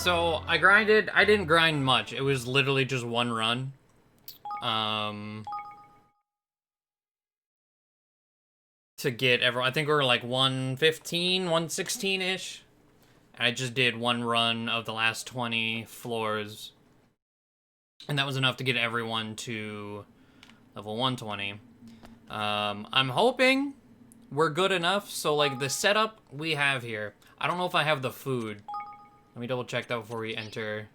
So I grinded. I didn't grind much. It was literally just one run. To get everyone. I think we were like 115, 116-ish. And I just did one run of the last 20 floors. And that was enough to get everyone to level 120. I'm hoping we're good enough. So, like, the setup we have here. I don't know if I have the food. Let me double check that before we enter.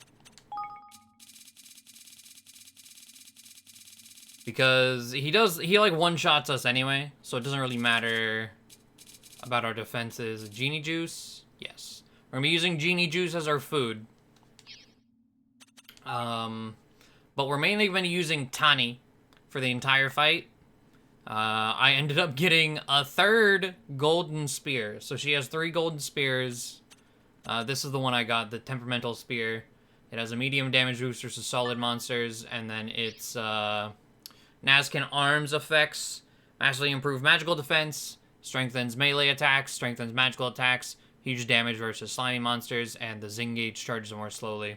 Because he like one-shots us anyway. So it doesn't really matter about our defenses. Genie juice? Yes. We're gonna be using genie juice as our food. But we're mainly gonna be using Tani for the entire fight. I ended up getting a third golden spear. So she has 3 golden spears. This is the one I got, the temperamental spear. It has a medium damage booster to solid monsters, and then it's Nazcan arms effects, massively improve magical defense, strengthens melee attacks, strengthens magical attacks, huge damage versus slimy monsters, and the Zing gauge charges more slowly.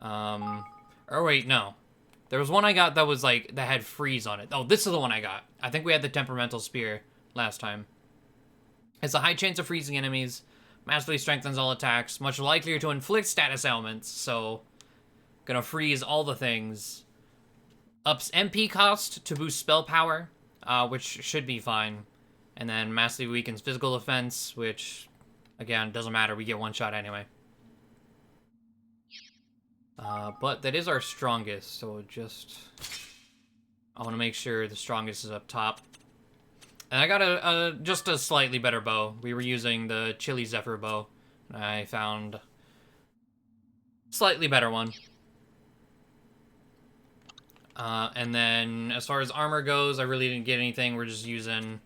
Or wait, no. There was one I got that was like, that had freeze on it. Oh, this is the one I got. I think we had the temperamental spear last time. It's a high chance of freezing enemies, massively strengthens all attacks, much likelier to inflict status ailments, so gonna freeze all the things. Ups MP cost to boost spell power, which should be fine. And then massively weakens physical defense, which, again, doesn't matter. We get one shot anyway. But that is our strongest, so just... I want to make sure the strongest is up top. And I got just a slightly better bow. We were using the Chili Zephyr bow. And I found... slightly better one. And then, as far as armor goes, I really didn't get anything. We're just using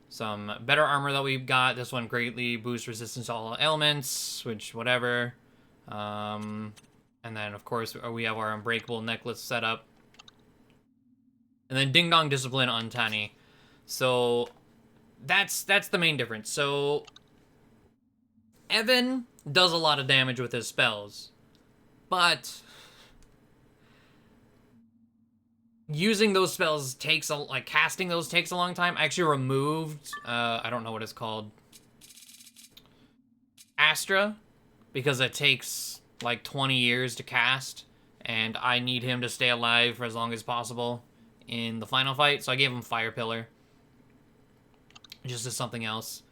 some better armor that we've got. This one greatly boosts resistance to all elements, which, whatever. And then, of course, we have our Unbreakable necklace set up. And then Ding Dong Discipline on Tani. So, that's the main difference. So, Evan does a lot of damage with his spells. But... using those spells takes casting those takes a long time. I actually removed, I don't know what it's called, Astra, because it takes like 20 years to cast, and I need him to stay alive for as long as possible in the final fight, so I gave him Fire Pillar, just as something else.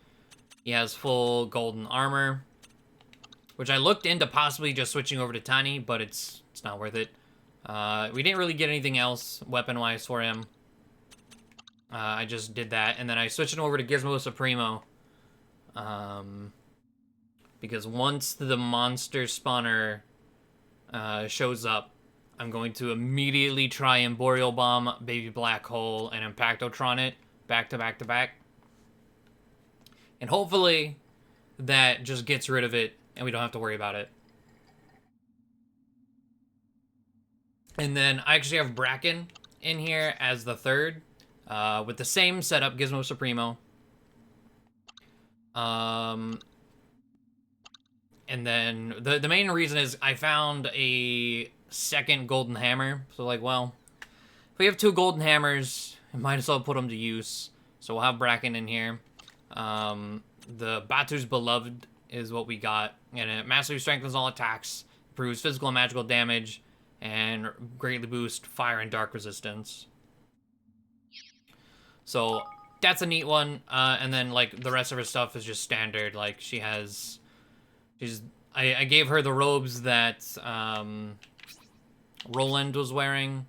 He has full golden armor, which I looked into possibly just switching over to Tiny, but it's not worth it. We didn't really get anything else weapon-wise for him. I just did that, and then I switched him over to Gizmo Supremo. Because once the monster spawner shows up, I'm going to immediately try and Boreal Bomb, Baby Black Hole, and Impactotron it back to back to back. And hopefully that just gets rid of it, and we don't have to worry about it. And then I actually have Bracken in here as the third, with the same setup, Gizmo Supremo. And then the main reason is I found a second golden hammer. So like, well, if we have 2 golden hammers, I might as well put them to use. So we'll have Bracken in here. The Batu's Beloved is what we got, and it massively strengthens all attacks, improves physical and magical damage, and greatly boost fire and dark resistance. So that's a neat one. And then like the rest of her stuff is just standard. Like I gave her the robes that Roland was wearing,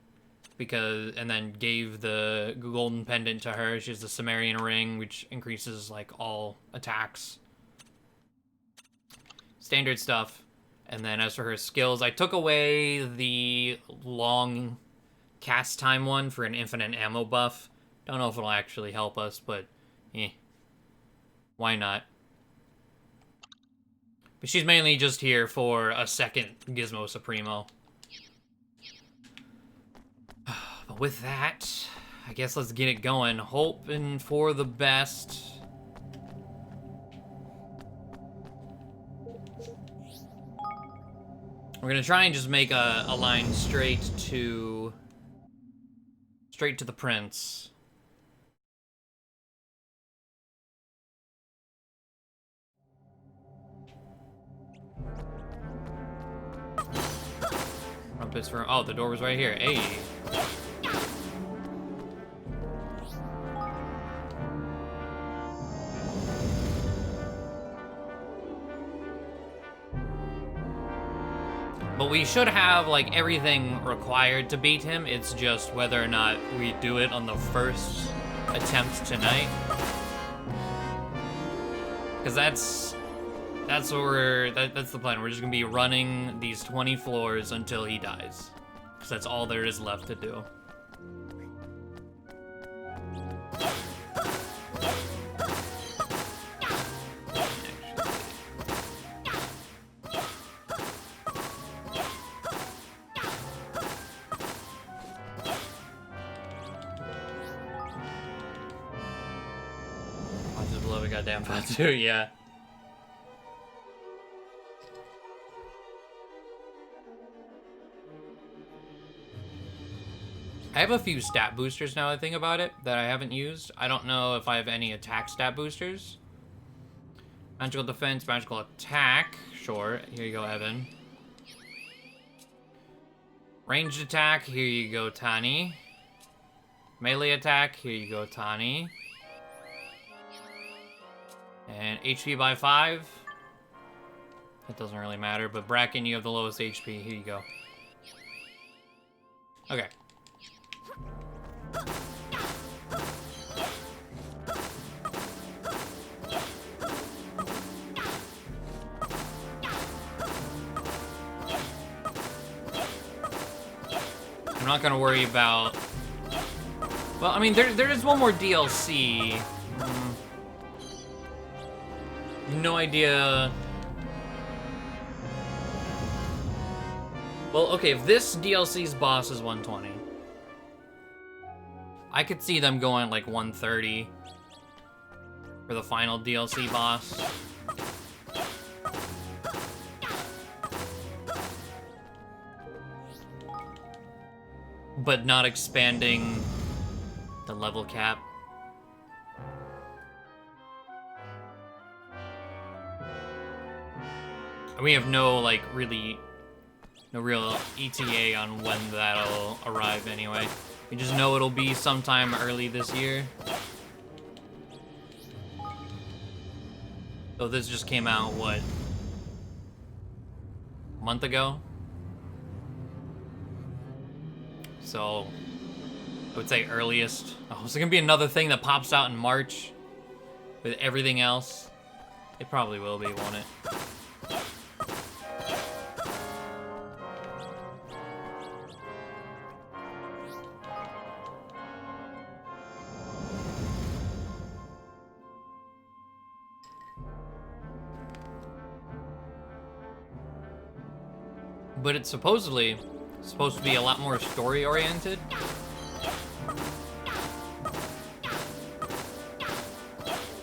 and then gave the golden pendant to her. She has the Sumerian ring, which increases like all attacks. Standard stuff. And then as for her skills, I took away the long cast time one for an infinite ammo buff. Don't know if it'll actually help us, but why not? But she's mainly just here for a second Gizmo Supremo. But with that, I guess let's get it going. Hoping for the best. We're gonna try and just make a line straight to the prince. Rumpus for, oh, the door was right here. Hey. But we should have, like, everything required to beat him. It's just whether or not we do it on the first attempt tonight. Because that's the plan. We're just gonna be running these 20 floors until he dies. Because that's all there is left to do. Goddamn Fatu, yeah. I have a few stat boosters now I think about it that I haven't used. I don't know if I have any attack stat boosters. Magical defense, magical attack. Sure, here you go, Evan. Ranged attack, here you go, Tani. Melee attack, here you go, Tani. And HP by 5. That doesn't really matter, but Bracken, you have the lowest HP. Here you go. Okay. I'm not gonna worry about... Well, I mean, there is one more DLC. No idea. Well, okay, if this DLC's boss is 120, I could see them going like 130 for the final DLC boss. But not expanding the level cap. We have no, like, no real ETA on when that'll arrive anyway. We just know it'll be sometime early this year. So this just came out, what? A month ago? So, I would say earliest. Oh, is there gonna be another thing that pops out in March with everything else? It probably will be, won't it? But it's supposed to be a lot more story-oriented.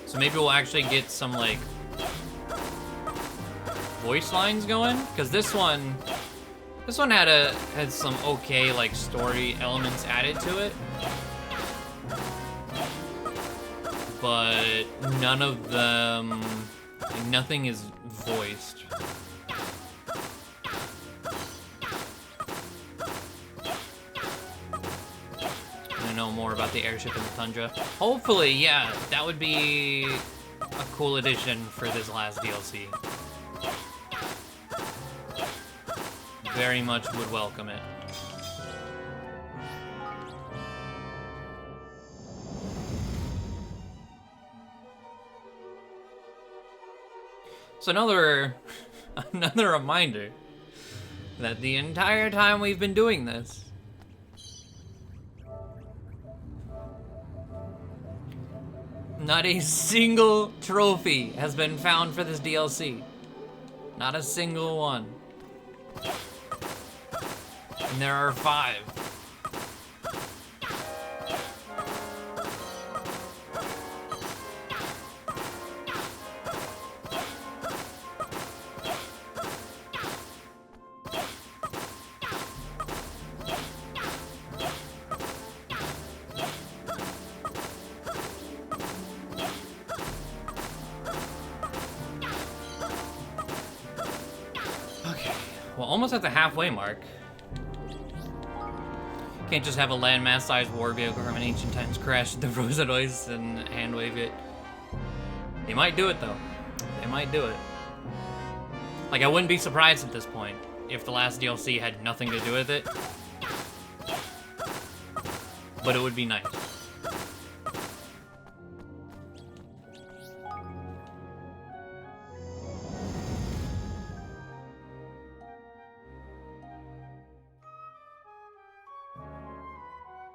So maybe we'll actually get some, like, voice lines going, because this one had some okay, like, story elements added to it. But none of them, like, nothing is voiced. Know more about the airship in the tundra. Hopefully, yeah, that would be a cool addition for this last DLC. Very much would welcome it. So another reminder that the entire time we've been doing this, not a single trophy has been found for this DLC. Not a single one. And there are 5. Well, almost at the halfway mark. Can't just have a landmass-sized war vehicle from an ancient times crash the frozen ice and hand-wave it. They might do it, though. They might do it. Like, I wouldn't be surprised at this point if the last DLC had nothing to do with it. But it would be nice.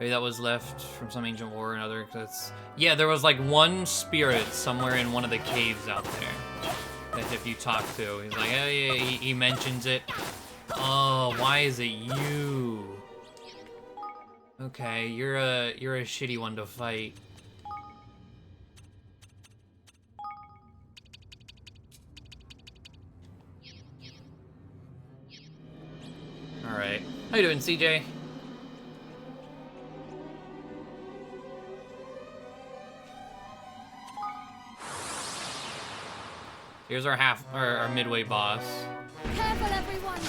Maybe that was left from some ancient war or another. Cause yeah, there was like one spirit somewhere in one of the caves out there. That if you talk to, he's like, oh yeah, he mentions it. Oh, why is it you? Okay, you're a shitty one to fight. All right, how you doing, CJ? Here's our midway boss. Careful, everyone!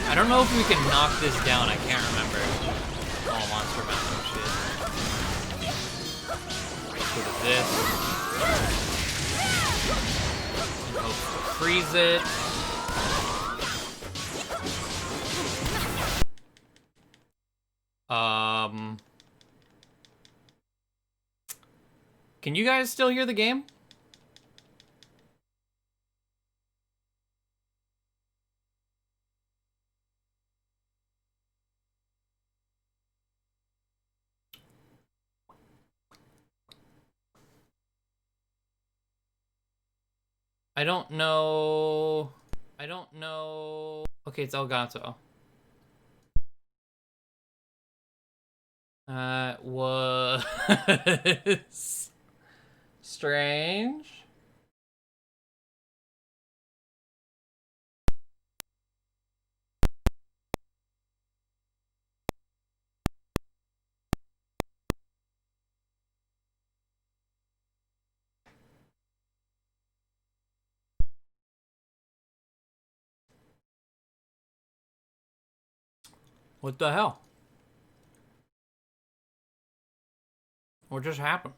I don't know if we can knock this down. I can't remember. Oh, monster mountain shit. Look at this. And hope to freeze it. Can you guys still hear the game? I don't know. Okay, it's Elgato. Was strange. What the hell? What just happened?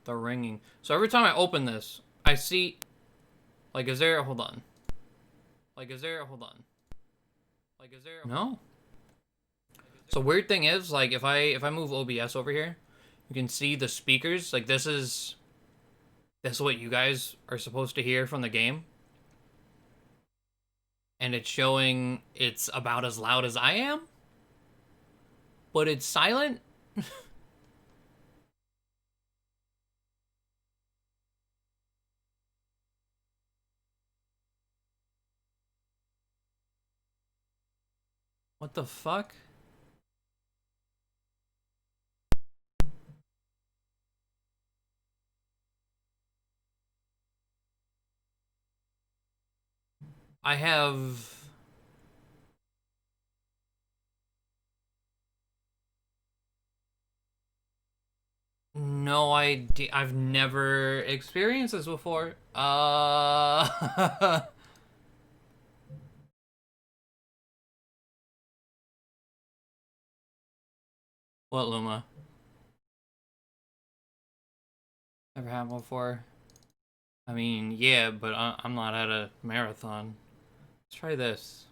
The ringing. So every time I open this, I see... Like, is there... Hold on. Like, is there... Hold on. Like, is there... No. So weird thing is, like, if I move OBS over here, you can see the speakers. Like, this is what you guys are supposed to hear from the game. And it's showing it's about as loud as I am. But it's silent. What the fuck? I have... no idea. I've never experienced this before. What, Luma? Never happened before. I mean, yeah, but I'm not at a marathon. Let's try this.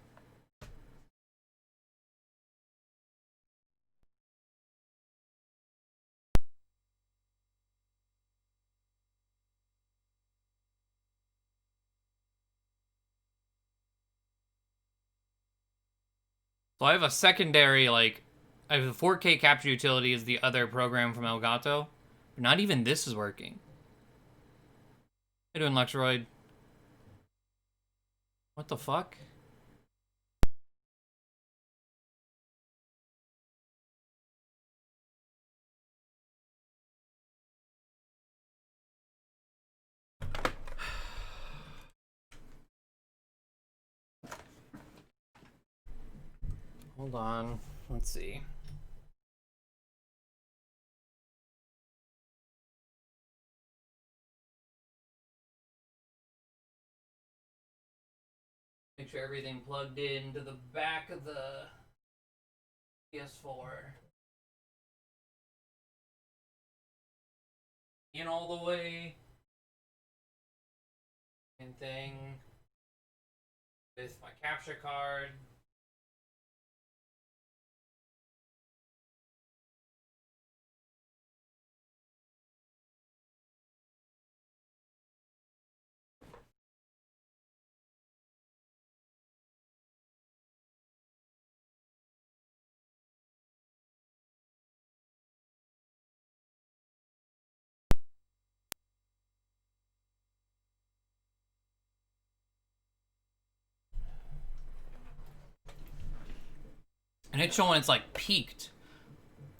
So I have a secondary, like, I have the 4K capture utility is the other program from Elgato But not even this is working. How you doing, Luxroid? What the fuck? Hold on. Let's see. Make sure everything plugged into the back of the PS4. In all the way. And thing. With my capture card. And it's showing it's like peaked.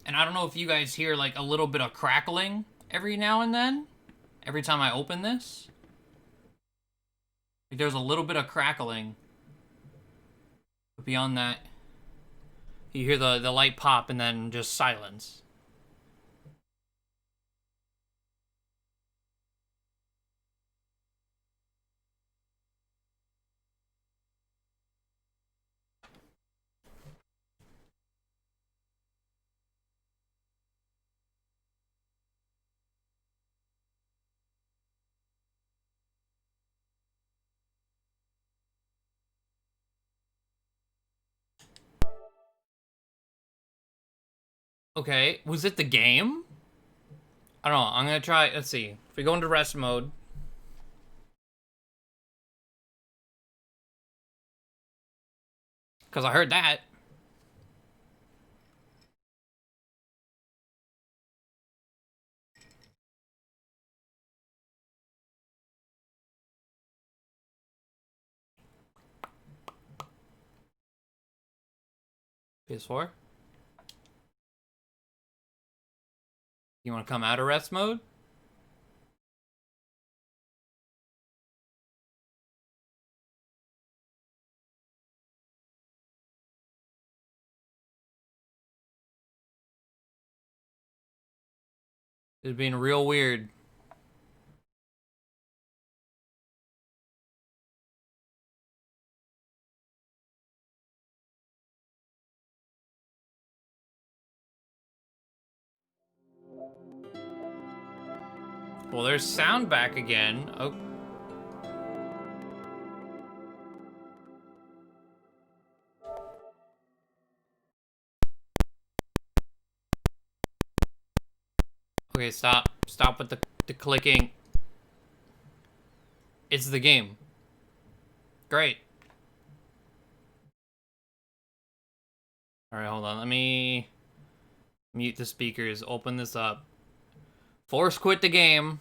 And I don't know if you guys hear like a little bit of crackling every now and then. Every time I open this. Like there's a little bit of crackling. But beyond that, you hear the light pop and then just silence. Okay, was it the game? I don't know. I'm gonna try. Let's see. If we go into rest mode. Because I heard that. PS4? You want to come out of rest mode? It's being real weird. Well, there's sound back again. Oh. Okay, stop. Stop with the clicking. It's the game. Great. Alright, hold on. Let me mute the speakers. Open this up. Force quit the game.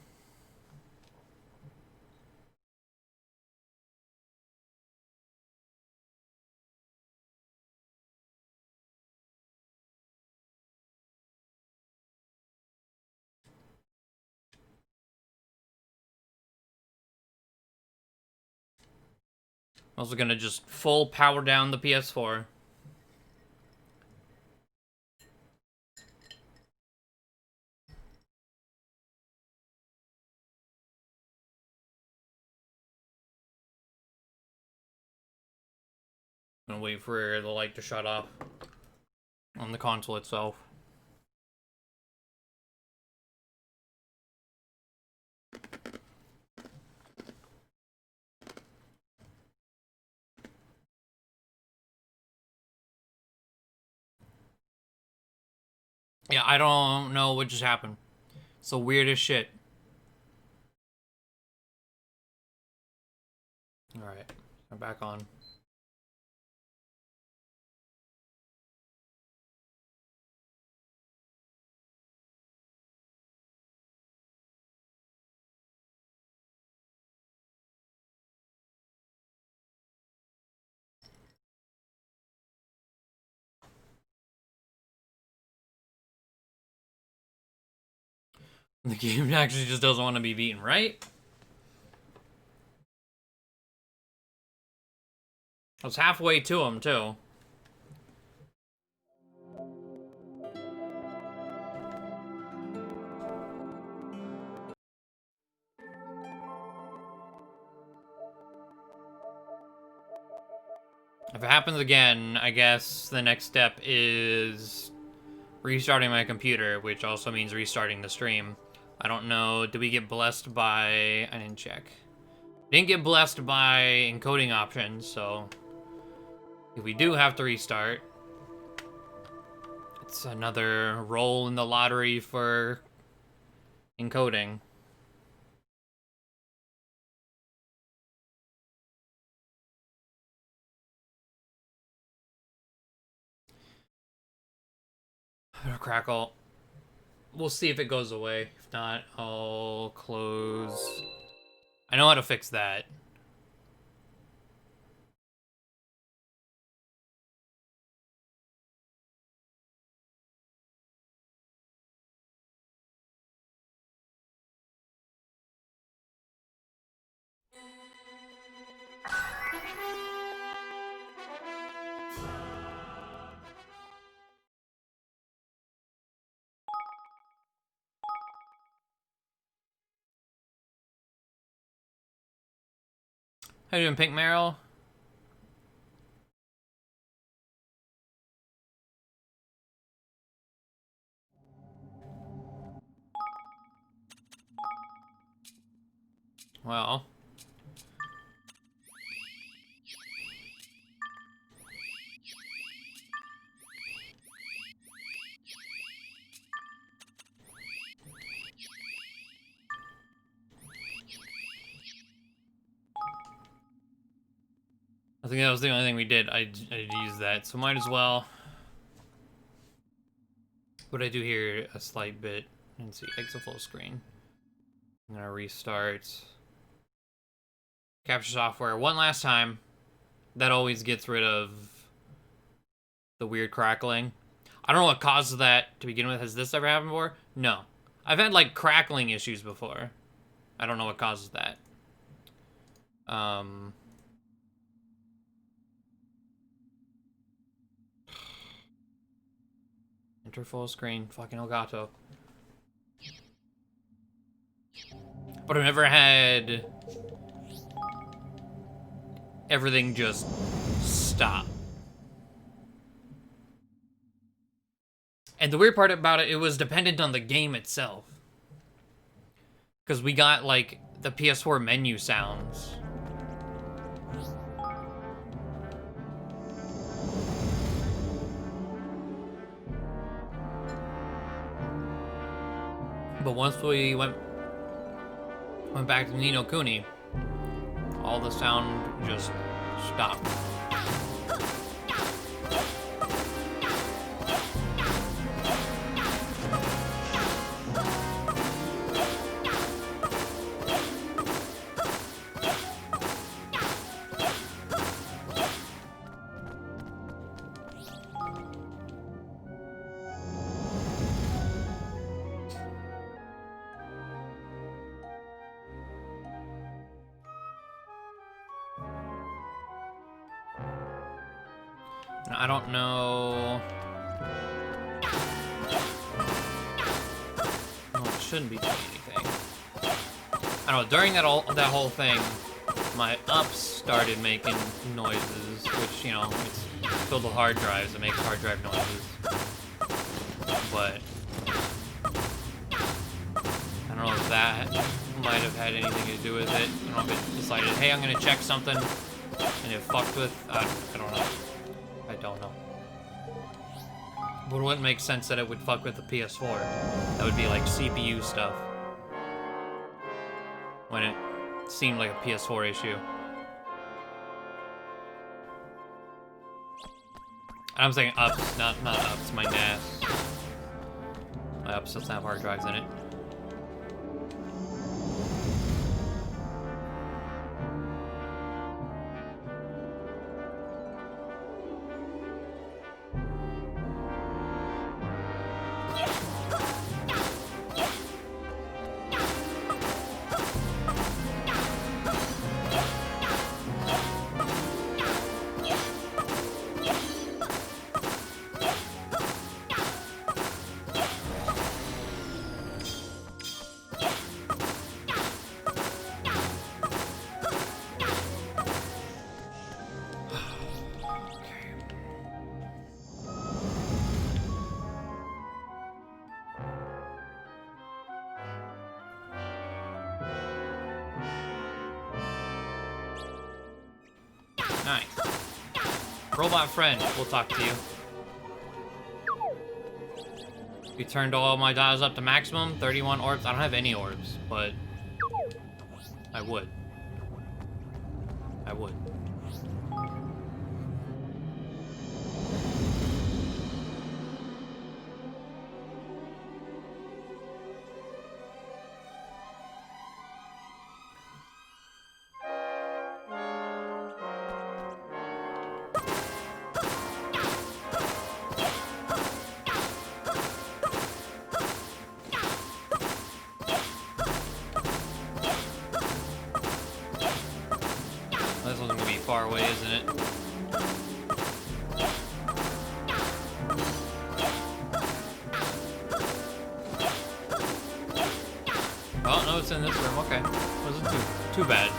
I'm also gonna just full power down the PS4. I'm gonna wait for the light to shut off on the console itself. Yeah, I don't know what just happened. It's the weirdest shit. Alright, I'm back on. The game actually just doesn't want to be beaten, right? I was halfway to him, too. If it happens again, I guess the next step is restarting my computer, which also means restarting the stream. I don't know, did we get blessed by... I didn't check. Didn't get blessed by encoding options, so... if we do have to restart, it's another roll in the lottery for encoding. Crackle. We'll see if it goes away. If not, I'll close. I know how to fix that. How you doing, Pink Meryl? Well. I think that was the only thing we did. I used that, so might as well. But I do hear a slight bit. Let's see, exit full screen. I'm gonna restart. Capture software one last time. That always gets rid of the weird crackling. I don't know what causes that to begin with. Has this ever happened before? No. I've had, like, crackling issues before. I don't know what causes that. Enter full screen. Fucking Elgato. But I've never had everything just stop. And the weird part about it, it was dependent on the game itself. Because we got, like, the PS4 menu sounds. But once we went back to Ni No Kuni, all the sound just stopped. I don't know. No, it shouldn't be doing anything. I don't know. During that whole thing, my ups started making noises, which, you know, it's filled with hard drives. It makes hard drive noises. But I don't know if that might have had anything to do with it. I don't know if it decided, hey, I'm gonna check something, and it fucked with. I don't know. I don't know. But it wouldn't make sense that it would fuck with the PS4. That would be like CPU stuff. When it seemed like a PS4 issue. I'm saying ups, not ups, my NAS. My ups doesn't have hard drives in it. Nice. Robot friend, we'll talk to you. We turned all my dials up to maximum, 31 orbs. I don't have any orbs, but I would. I would. This one's gonna be far away, isn't it? Oh, no, it's in this room. Okay. Wasn't too bad.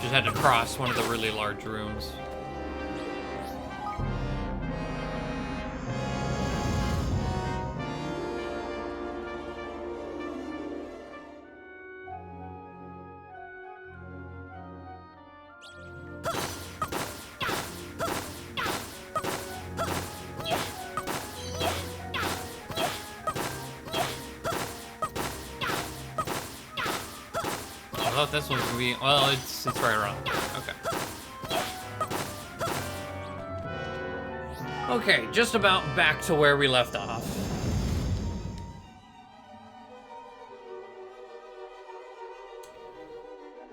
Just had to cross one of the really large rooms. I thought this one would be, well, it's right around there. Okay. Okay, just about back to where we left off.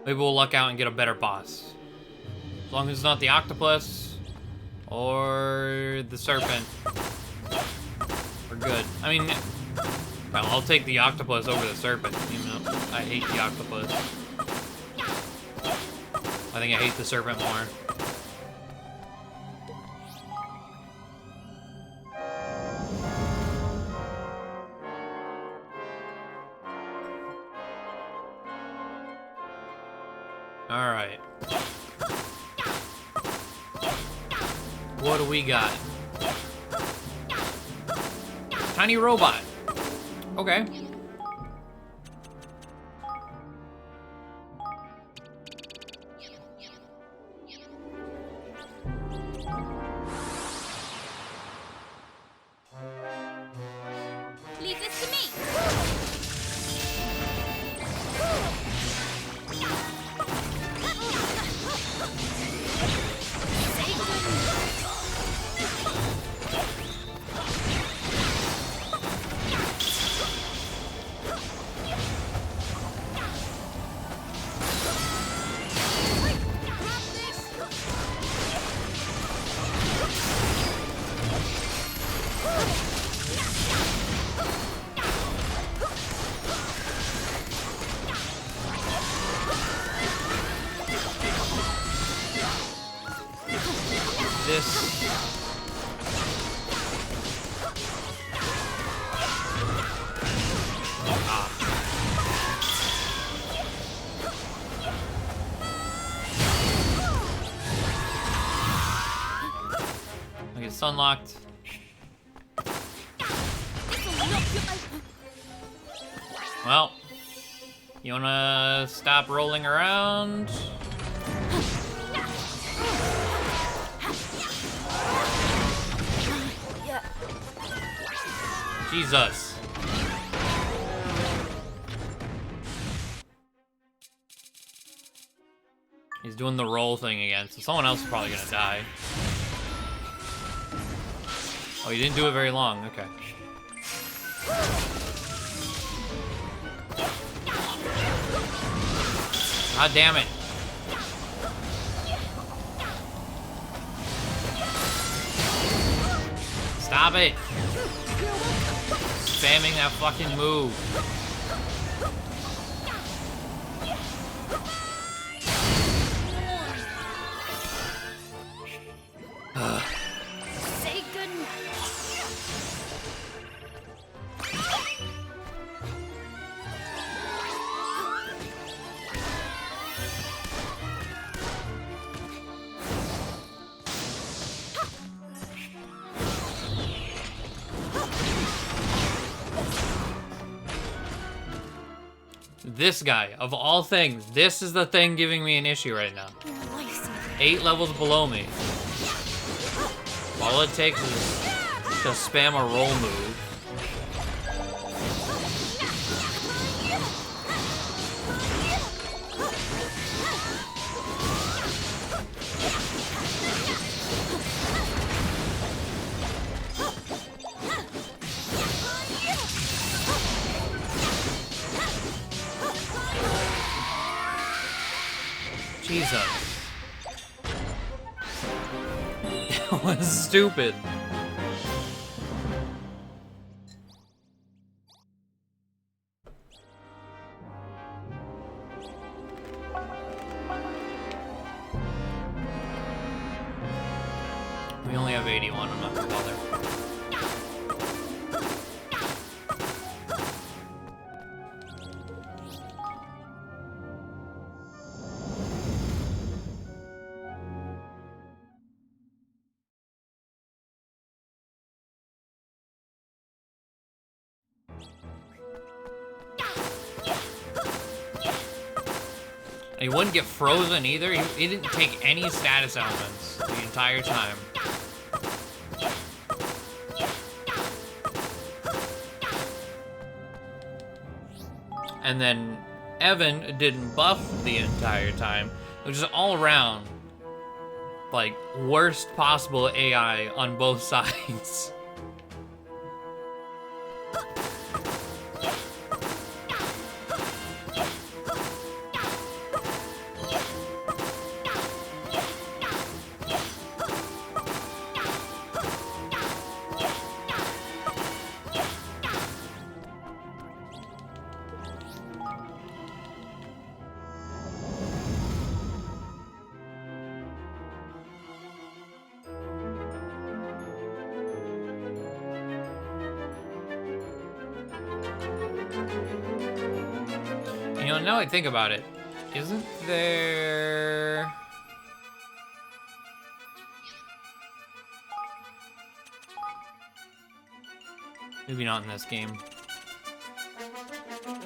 Maybe we'll luck out and get a better boss. As long as it's not the octopus or the serpent, we're good. I mean, well, I'll take the octopus over the serpent, you know. I hate the octopus. I think I hate the serpent more. Alright. What do we got? Tiny robot. Okay. Leave this to me. It's unlocked. Well, you wanna stop rolling around? Jesus. He's doing the roll thing again, so someone else is probably gonna die. Oh, you didn't do it very long. Okay. God damn it. Stop it. Spamming that fucking move. Say goodnight. This guy, of all things, this is the thing giving me an issue right now. Lifesaver. 8 levels below me. All it takes is to spam a roll move. Jesus. That was stupid. We only have 81, I'm not gonna bother. He wouldn't get frozen either. He didn't take any status elements the entire time. And then Evan didn't buff the entire time. It was just all around, like, worst possible AI on both sides. You know, now I think about it, isn't there... Maybe not in this game. No.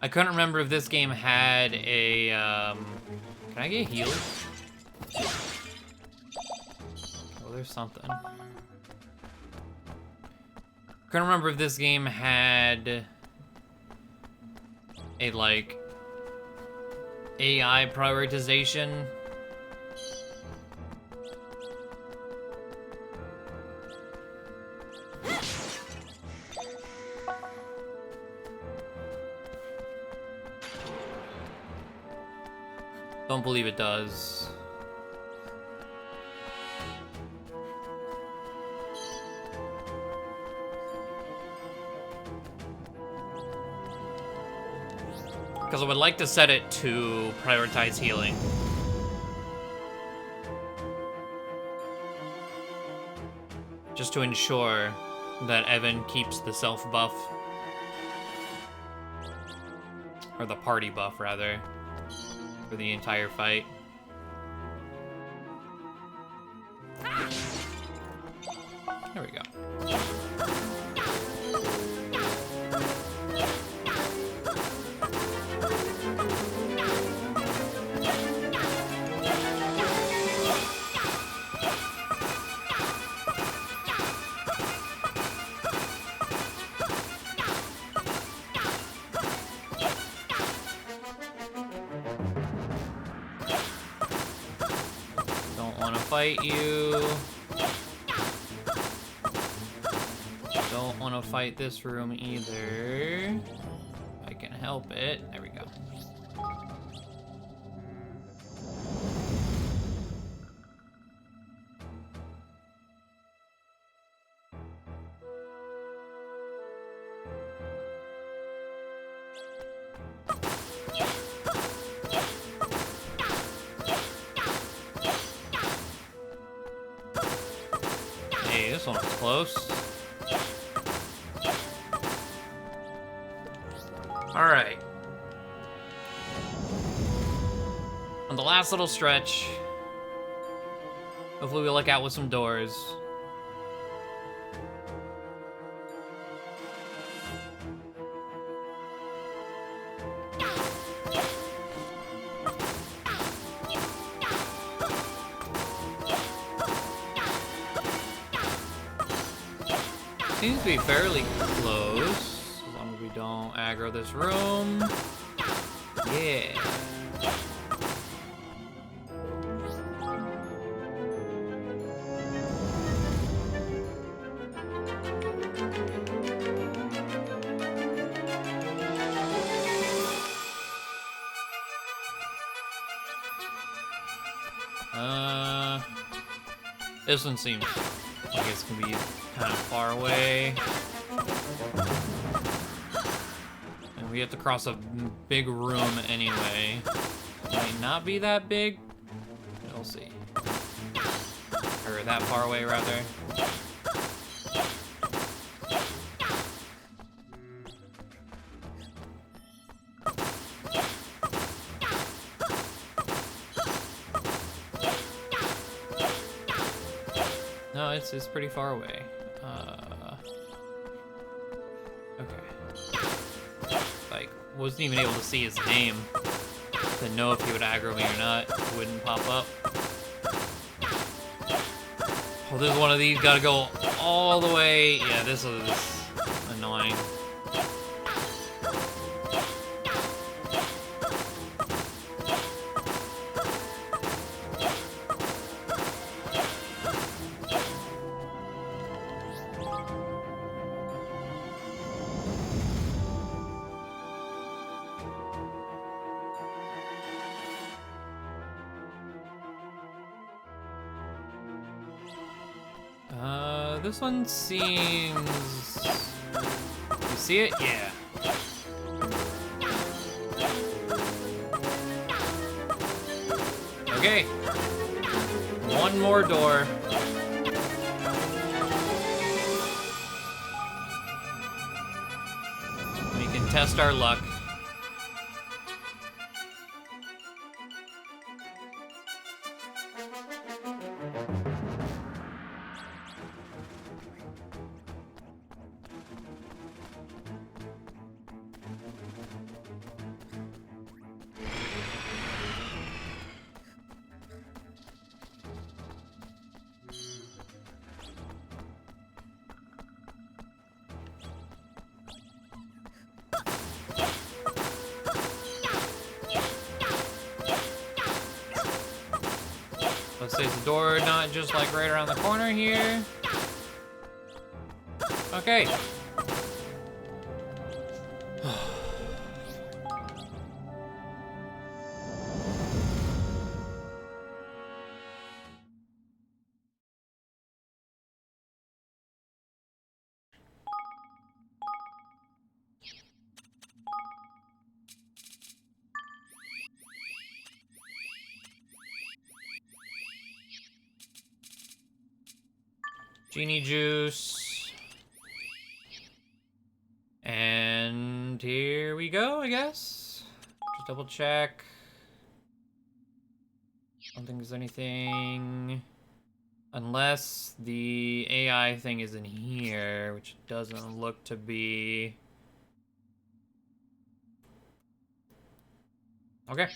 I couldn't remember if this game had a, Can I get healed? Oh, there's something. Couldn't remember if this game had a, like, AI prioritization. Don't believe it does. Because I would like to set it to prioritize healing. Just to ensure that Evan keeps the self buff. Or the party buff, rather. For the entire fight. There we go. Fight you. Don't want to fight this room either. I can help it. There we go. This one was close. Alright. On the last little stretch, hopefully we look out with some doors. Seems to be fairly close, as long as we don't aggro this room. Yeah. This one seems like it's gonna be kind of far away. And we have to cross a big room anyway. It might not be that big. We'll see. Or that far away, rather. No, it's pretty far away. Okay. Like, wasn't even able to see his name to know if he would aggro me or not. It wouldn't pop up. Oh, there's one of these. Gotta go all the way. Yeah, this is annoying. This one seems... You see it? Yeah. Okay. One more door. We can test our luck. Let's say the door not just like right around the corner here. Okay. Genie juice. And here we go, I guess. Just double check. I don't think there's anything. Unless the AI thing is in here, which doesn't look to be. Okay.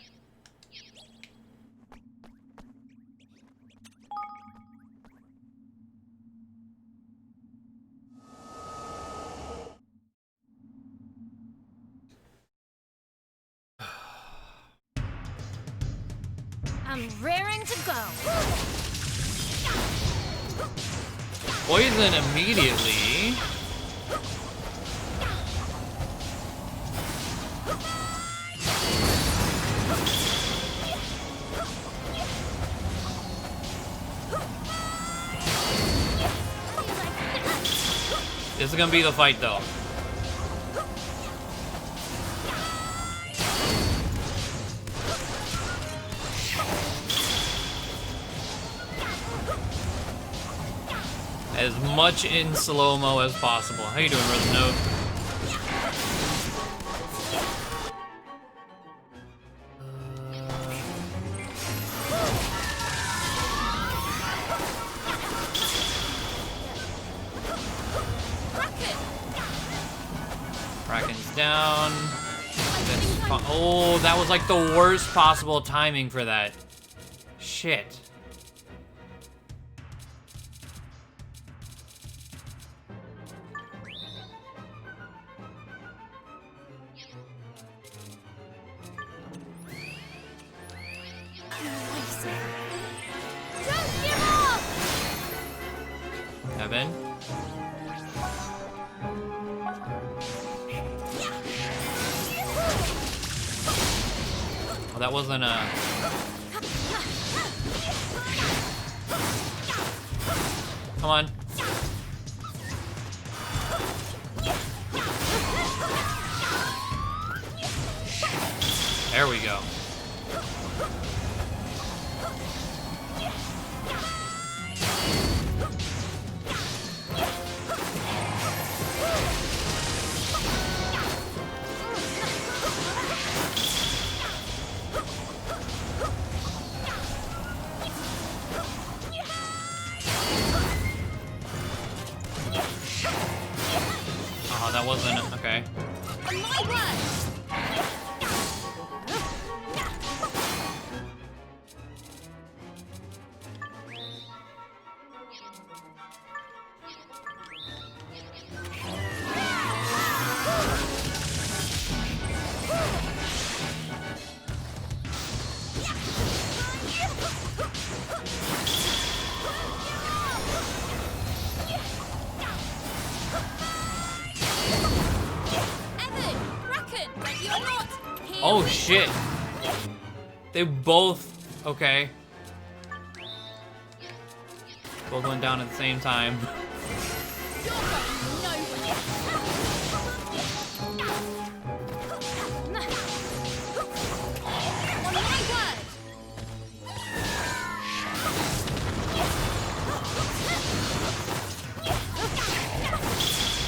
I'm raring to go. Poison immediately. This is gonna be the fight, though. As much in slow-mo as possible. How you doing, Revenant? Kraken's down. Oh, that was like the worst possible timing for that. Shit. that wasn't a... Come on. There we go. Oh, that wasn't... Okay. My word! Oh shit! They both... Okay. Both went down at the same time.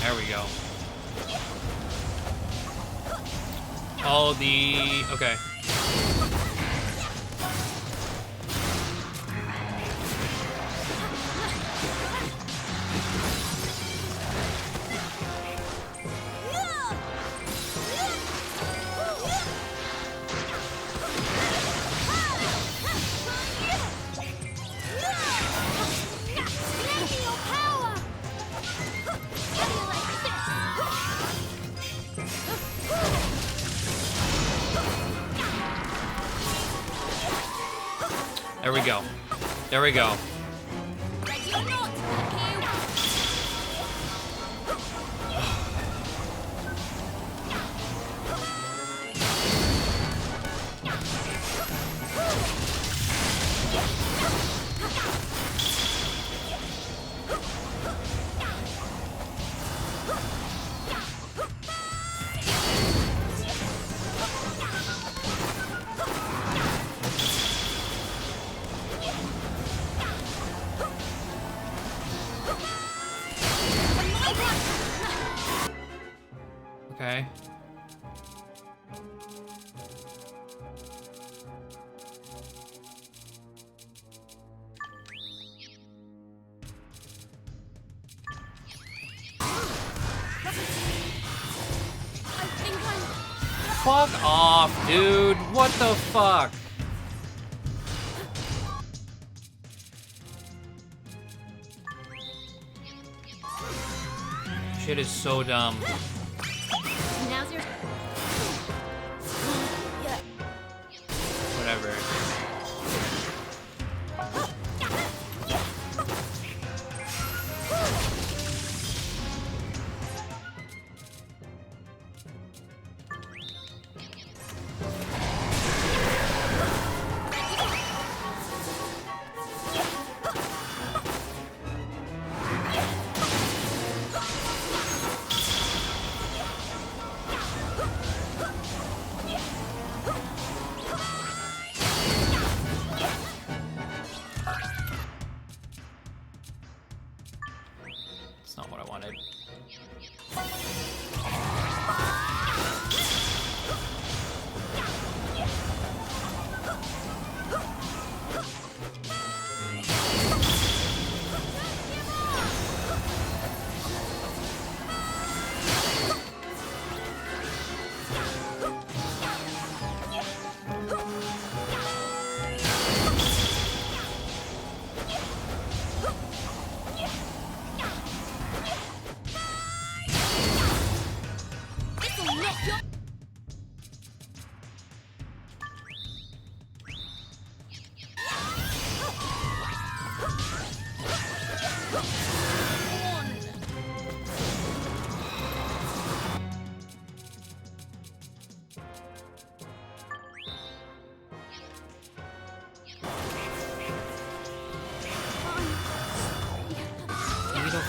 There we go. Oh, the... Okay. There we go. There we go. Okay. Fuck off, dude. What the fuck? Shit is so dumb. Now's your... Whatever. That's not what I wanted.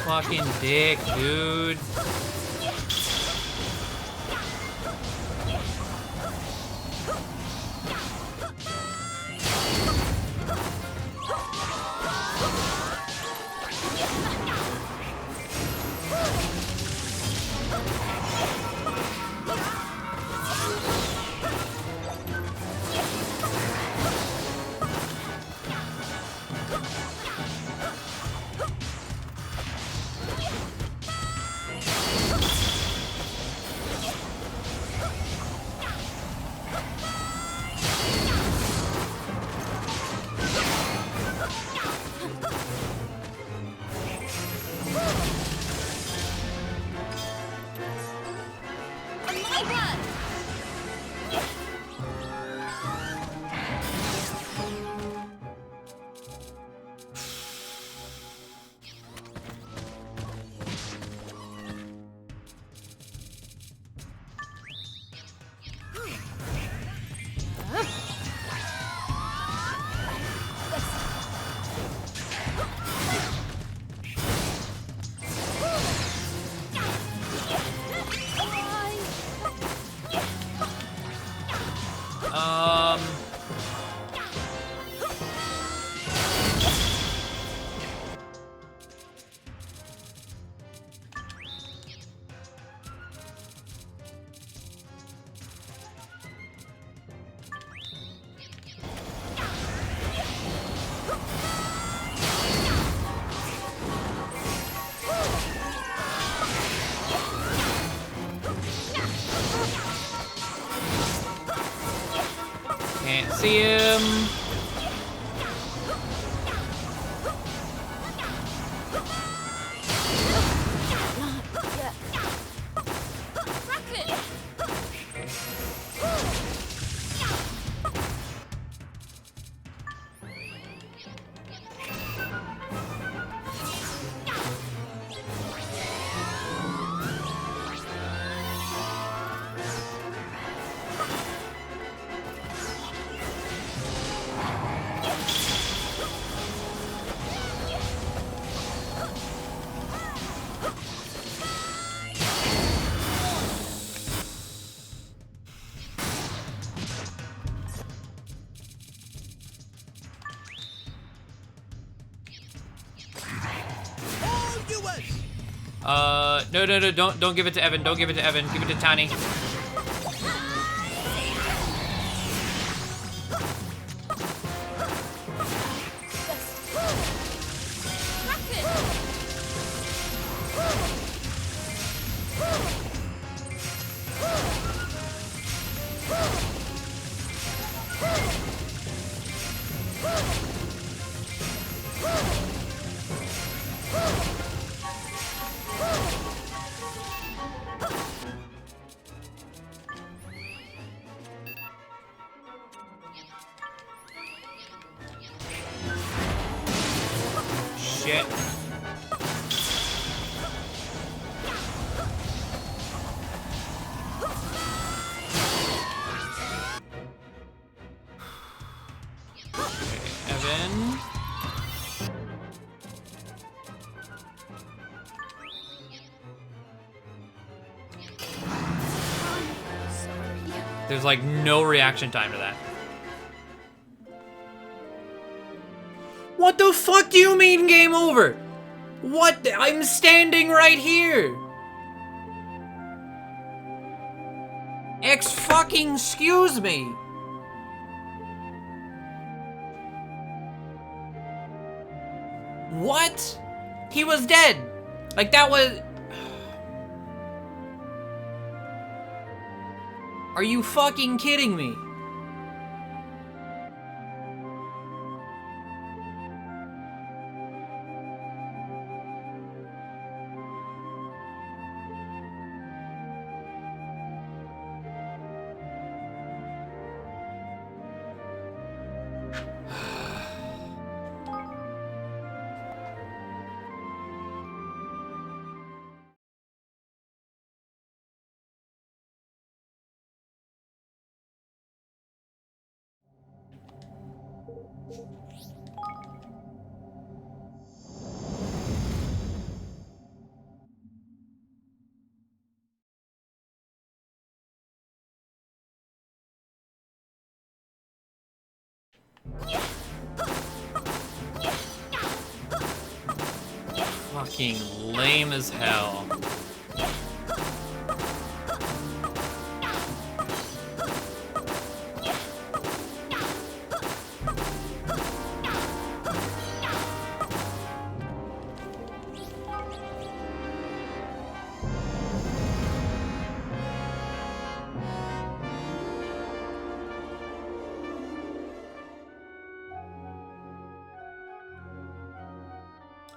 fucking dick, dude. Can't see him. No, don't give it to Evan. Don't give it to Evan. Give it to Tani. Shit. Evan. There's like no reaction time to that. What the fuck do you mean game over? What? I'm standing right here. Excuse me. What? He was dead. Like that was... Are you fucking kidding me? fucking lame as hell.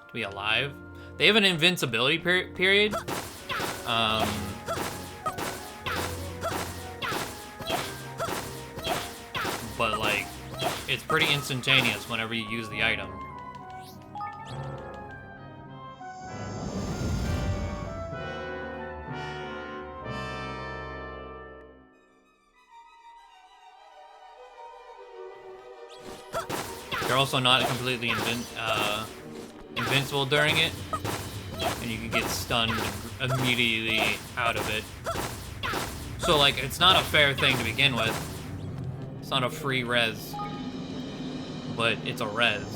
To be alive. They have an invincibility period. But like, it's pretty instantaneous whenever you use the item. They're also not completely invincible during it, and you can get stunned immediately out of it. So like, it's not a fair thing to begin with. It's not a free res, but it's a res.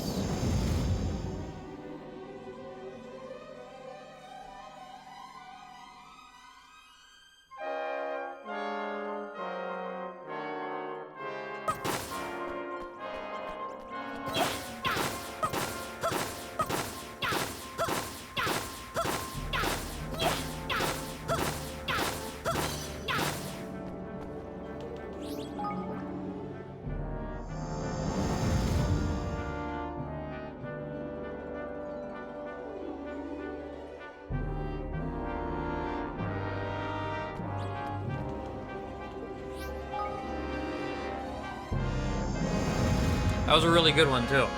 That was a really good one, too.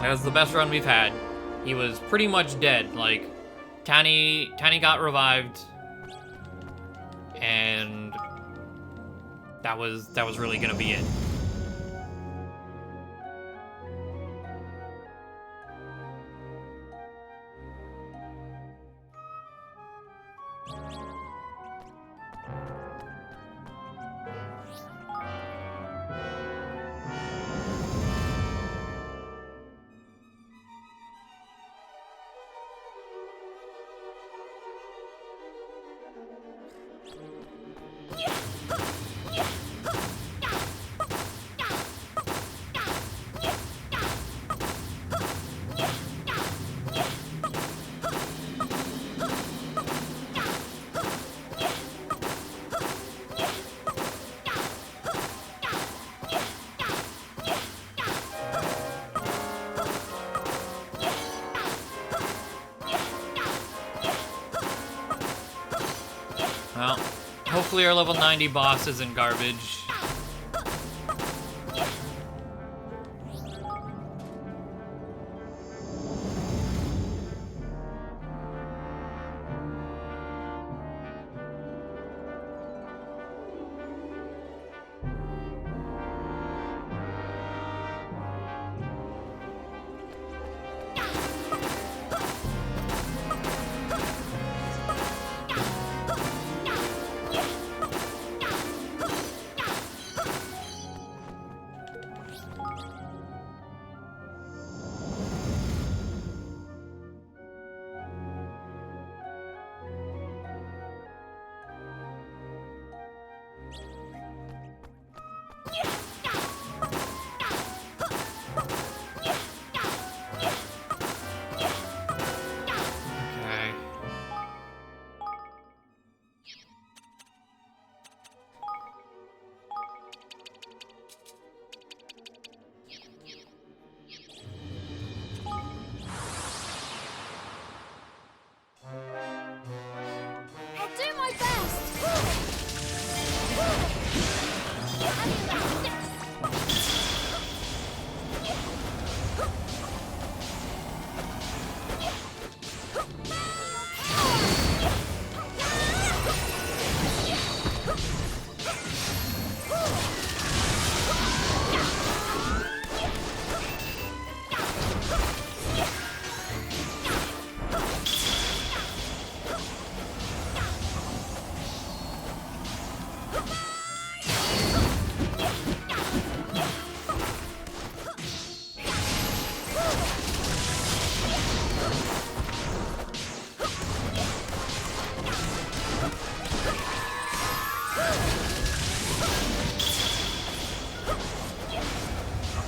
That was the best run we've had. He was pretty much dead. Like, Tani got revived, and that was really gonna be it. Well, hopefully our level 90 boss isn't garbage.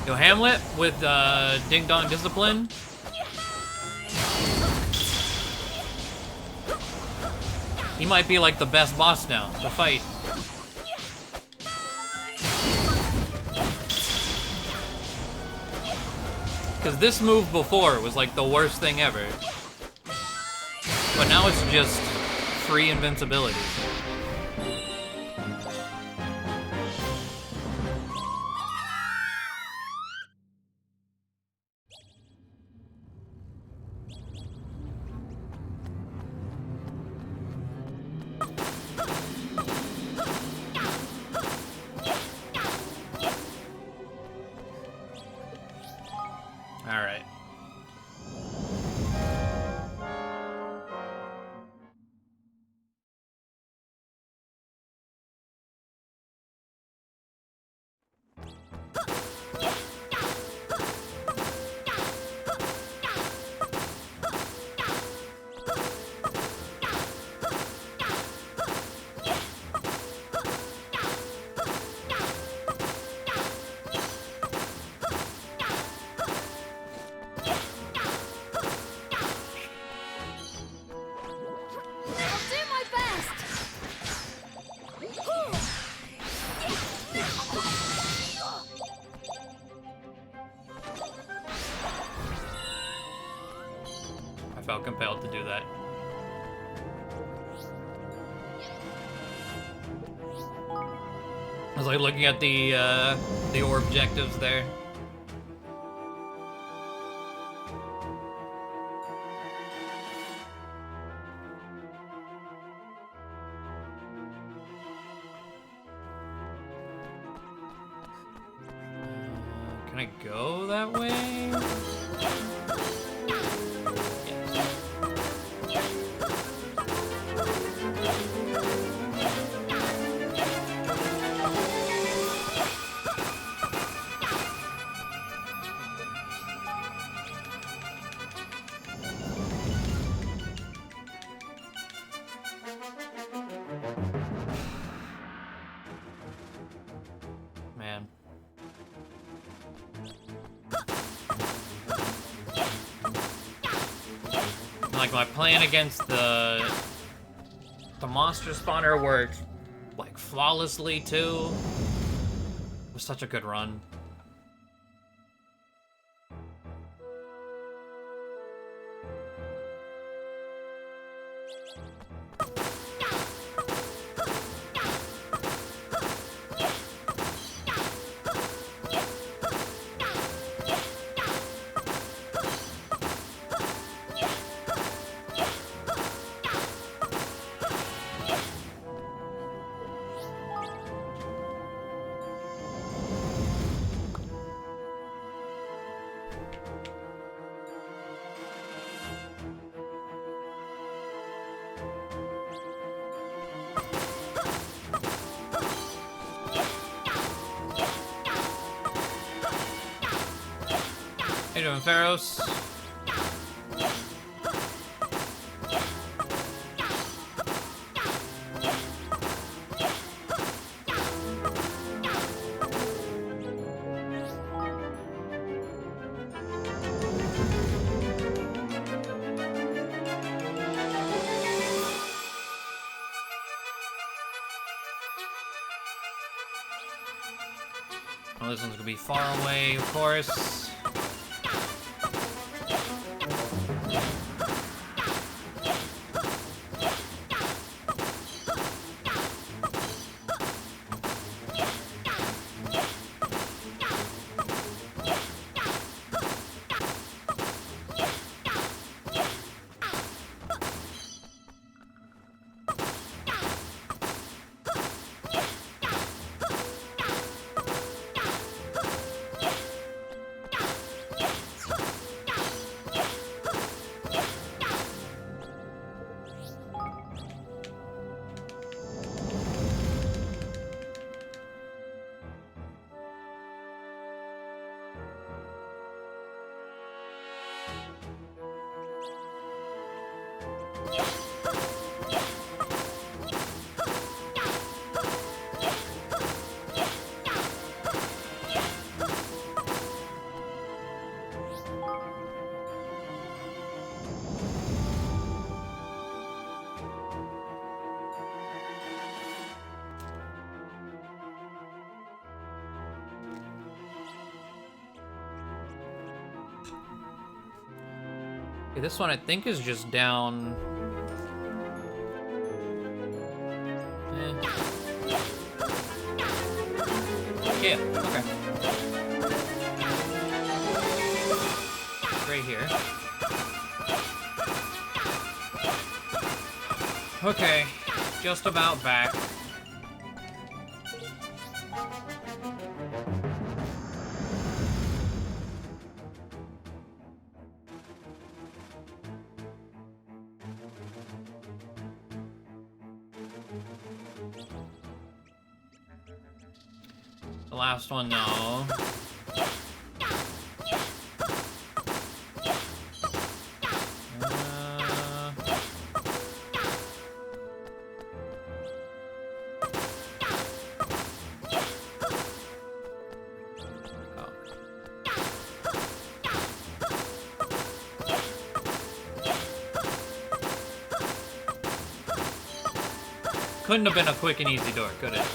Yo, Hamlet with Ding Dong Discipline. He might be like the best boss now to fight. Because this move before was like the worst thing ever. But now it's just free invincibility. Alright. I'll do my best. I felt compelled to do that. I was like looking at the objectives there. Can I go that way? Man. Like my plan against the monster spawner worked like flawlessly too. It was such a good run. How you doing, Pharos? Oh, this one's gonna be far away, of course. Okay, this one I think is just down. Yeah, okay. Right here. Okay, just about back. The last one, no. Couldn't have been a quick and easy door, could it?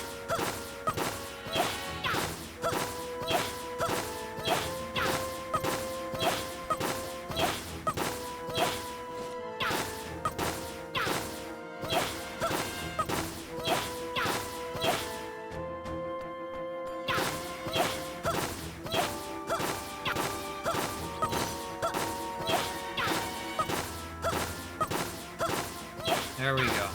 There we go.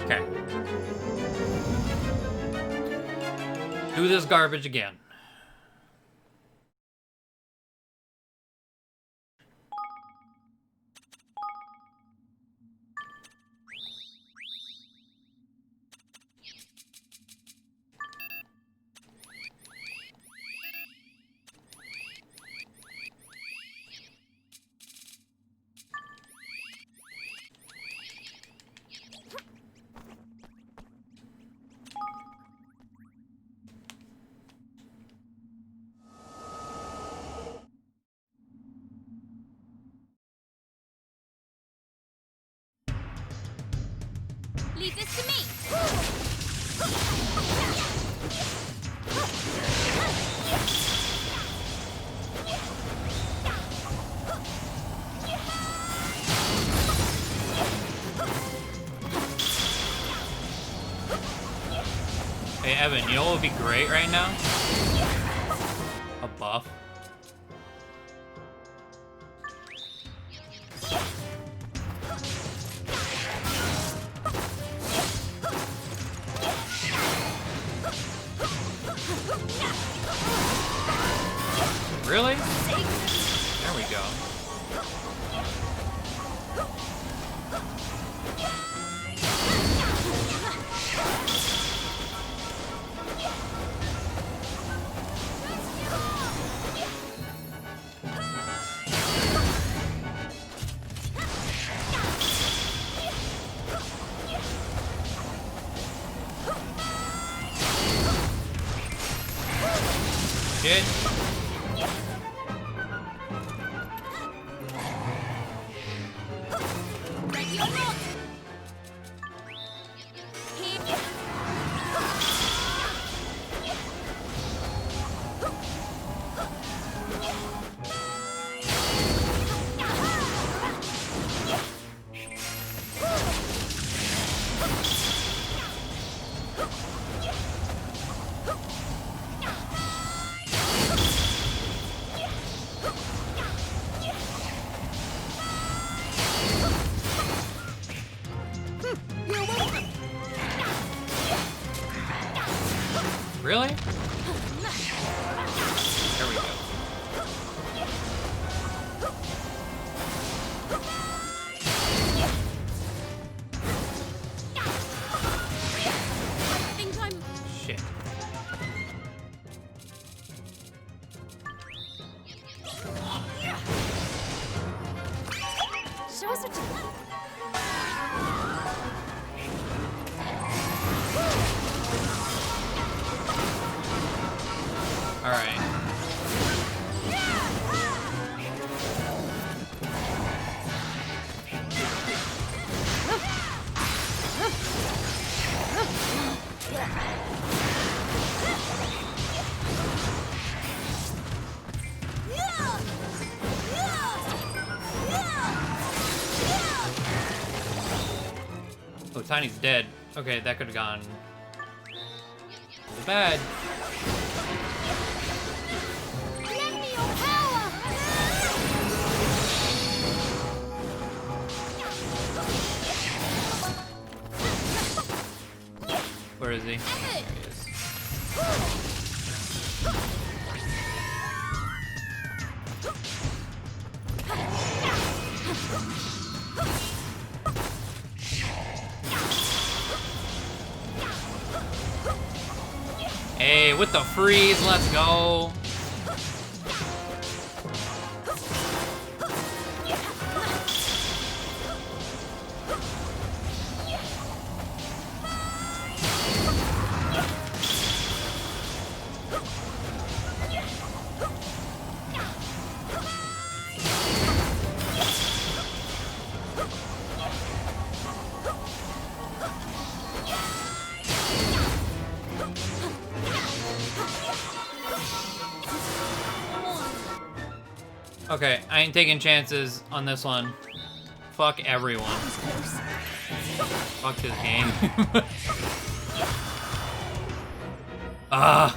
Okay. Do this garbage again. Leave this to me. Hey, Evan, you know what would be great right now? A buff. Really? There we go. Shit. Ready or not. Here. Really? There we go. I think I'm... Shit. Show us what you... All right. Oh, Tiny's dead. Okay, that could have gone bad. Lend me your power. Where is he? There he is. Hey, with the freeze, let's go. Okay, I ain't taking chances on this one. Fuck everyone. Fuck this game. Ah.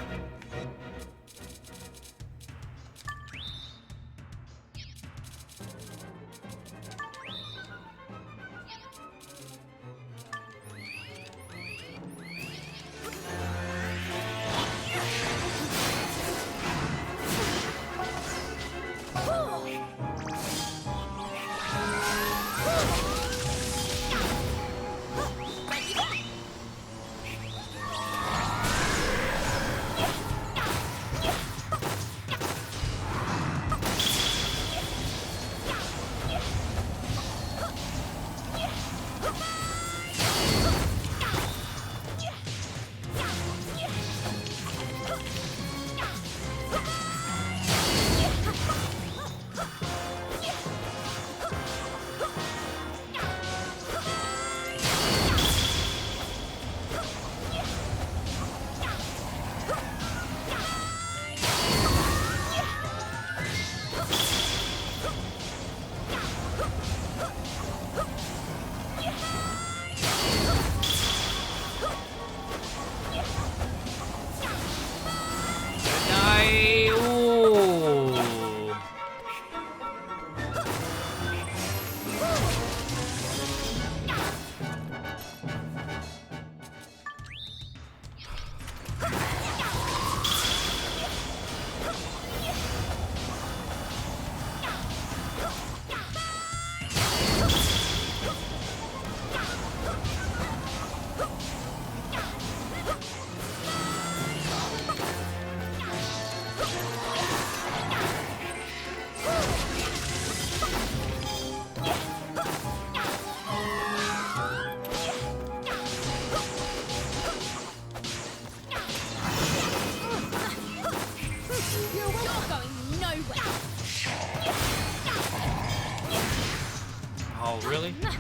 Oh, really? There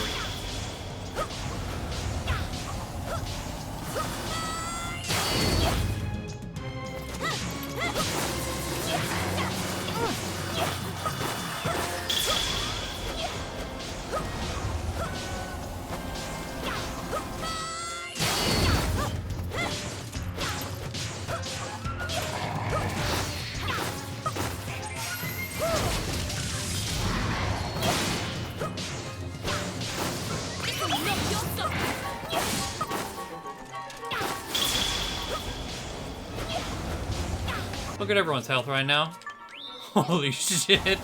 we go. Look at everyone's health right now. Holy shit.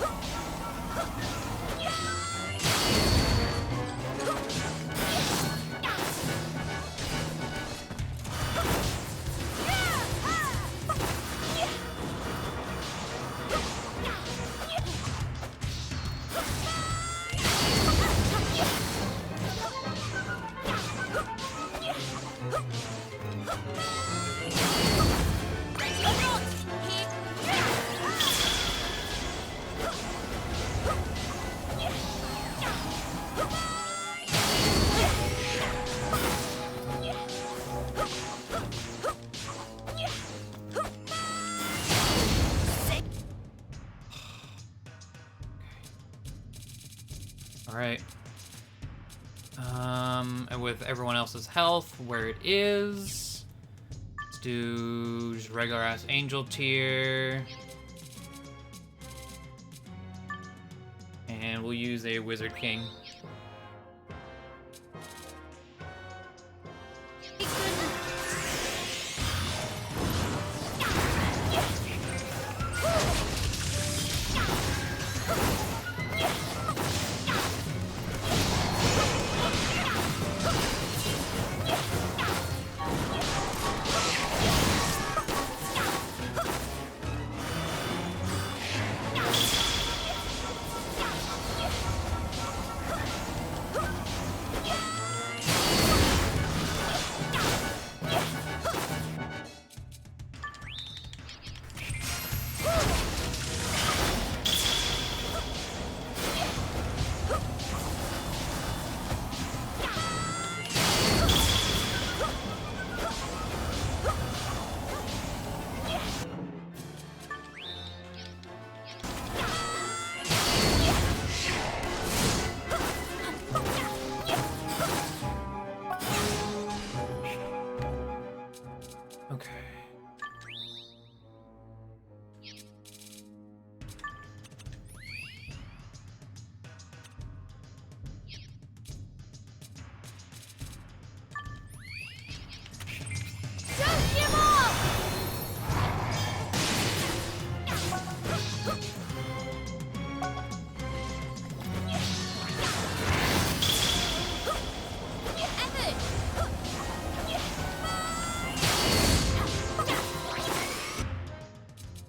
Alright. And with everyone else's health where it is, let's do just regular ass angel tier. And we'll use a Wizard King.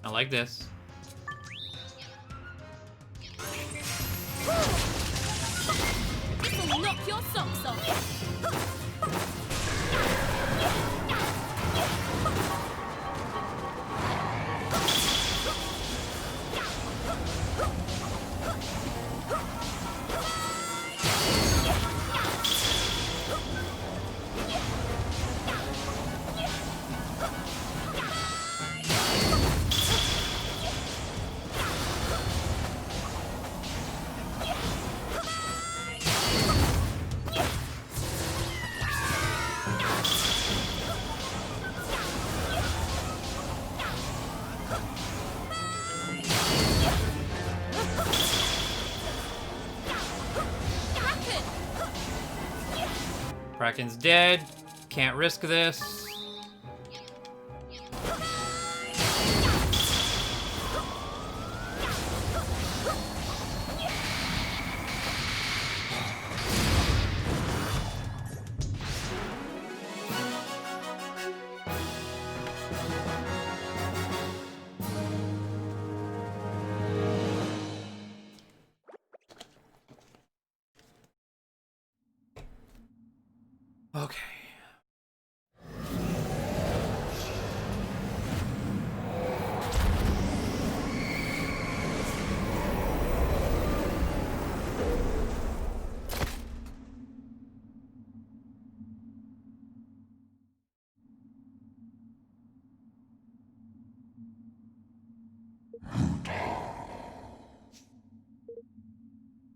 I like this. This'll knock your socks off. Kraken's dead. Can't risk this. Okay.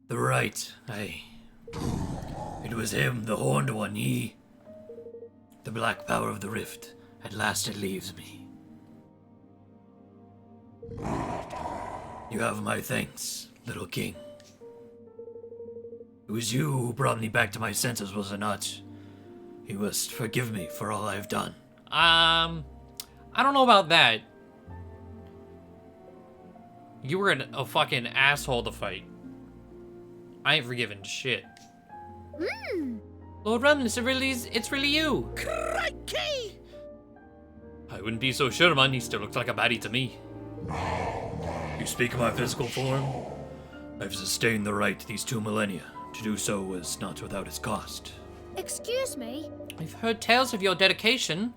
The right, it was him, the horned one, he... The black power of the rift. At last it leaves me. You have my thanks, little king. It was you who brought me back to my senses, was it not? You must forgive me for all I've done. I don't know about that. You were a fucking asshole to fight. I ain't forgiven shit. Lord Revenant, it's really you. Crikey! I wouldn't be so sure, man. He still looks like a baddie to me. You speak of my physical form? I've sustained the right these 2 millennia. To do so was not without its cost. Excuse me? I've heard tales of your dedication.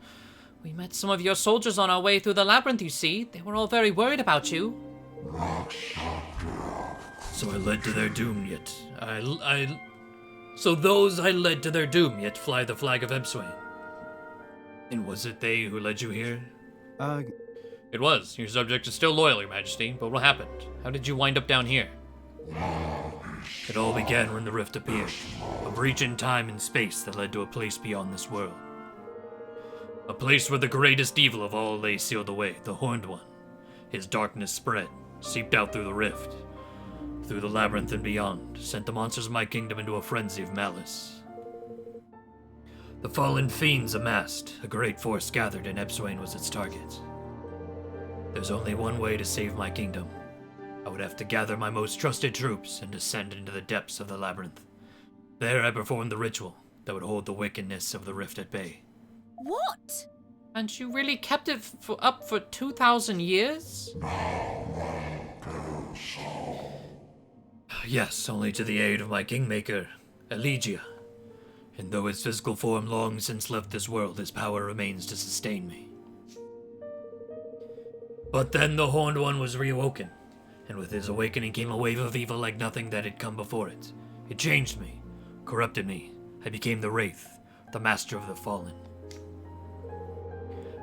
We met some of your soldiers on our way through the labyrinth, you see. They were all very worried about you. So I led to their doom, yet So those I led to their doom, yet fly the flag of Ebswain. And was it they who led you here? It was. Your subject is still loyal, Your Majesty, but what happened? How did you wind up down here? It all began when the rift appeared, a breach in time and space that led to a place beyond this world. A place where the greatest evil of all lay sealed away, the Horned One. His darkness spread, seeped out through the rift, through the labyrinth and beyond, sent the monsters of my kingdom into a frenzy of malice. The fallen fiends amassed, a great force gathered, and Ebswain was its target. There's only one way to save my kingdom. I would have to gather my most trusted troops and descend into the depths of the labyrinth. There I performed the ritual that would hold the wickedness of the rift at bay. What? And you really kept it up for 2,000 years? Yes, only to the aid of my kingmaker, Elegia. And though his physical form long since left this world, his power remains to sustain me. But then the Horned One was reawoken, and with his awakening came a wave of evil like nothing that had come before it. It changed me, corrupted me. I became the Wraith, the master of the fallen.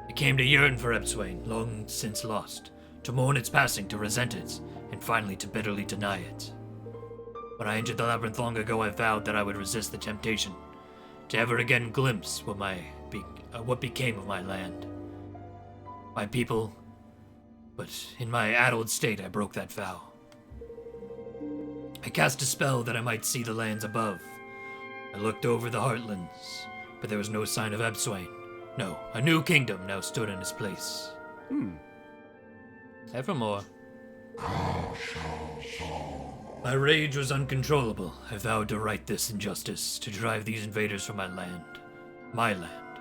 I came to yearn for Ebswain, long since lost, to mourn its passing, to resent it, and finally to bitterly deny it. When I entered the labyrinth long ago, I vowed that I would resist the temptation to ever again glimpse what became of my land, my people, but in my addled state I broke that vow. I cast a spell that I might see the lands above. I looked over the heartlands, but there was no sign of Ebswain. No, a new kingdom now stood in its place. Evermore. My rage was uncontrollable. I vowed to right this injustice, to drive these invaders from my land. My land.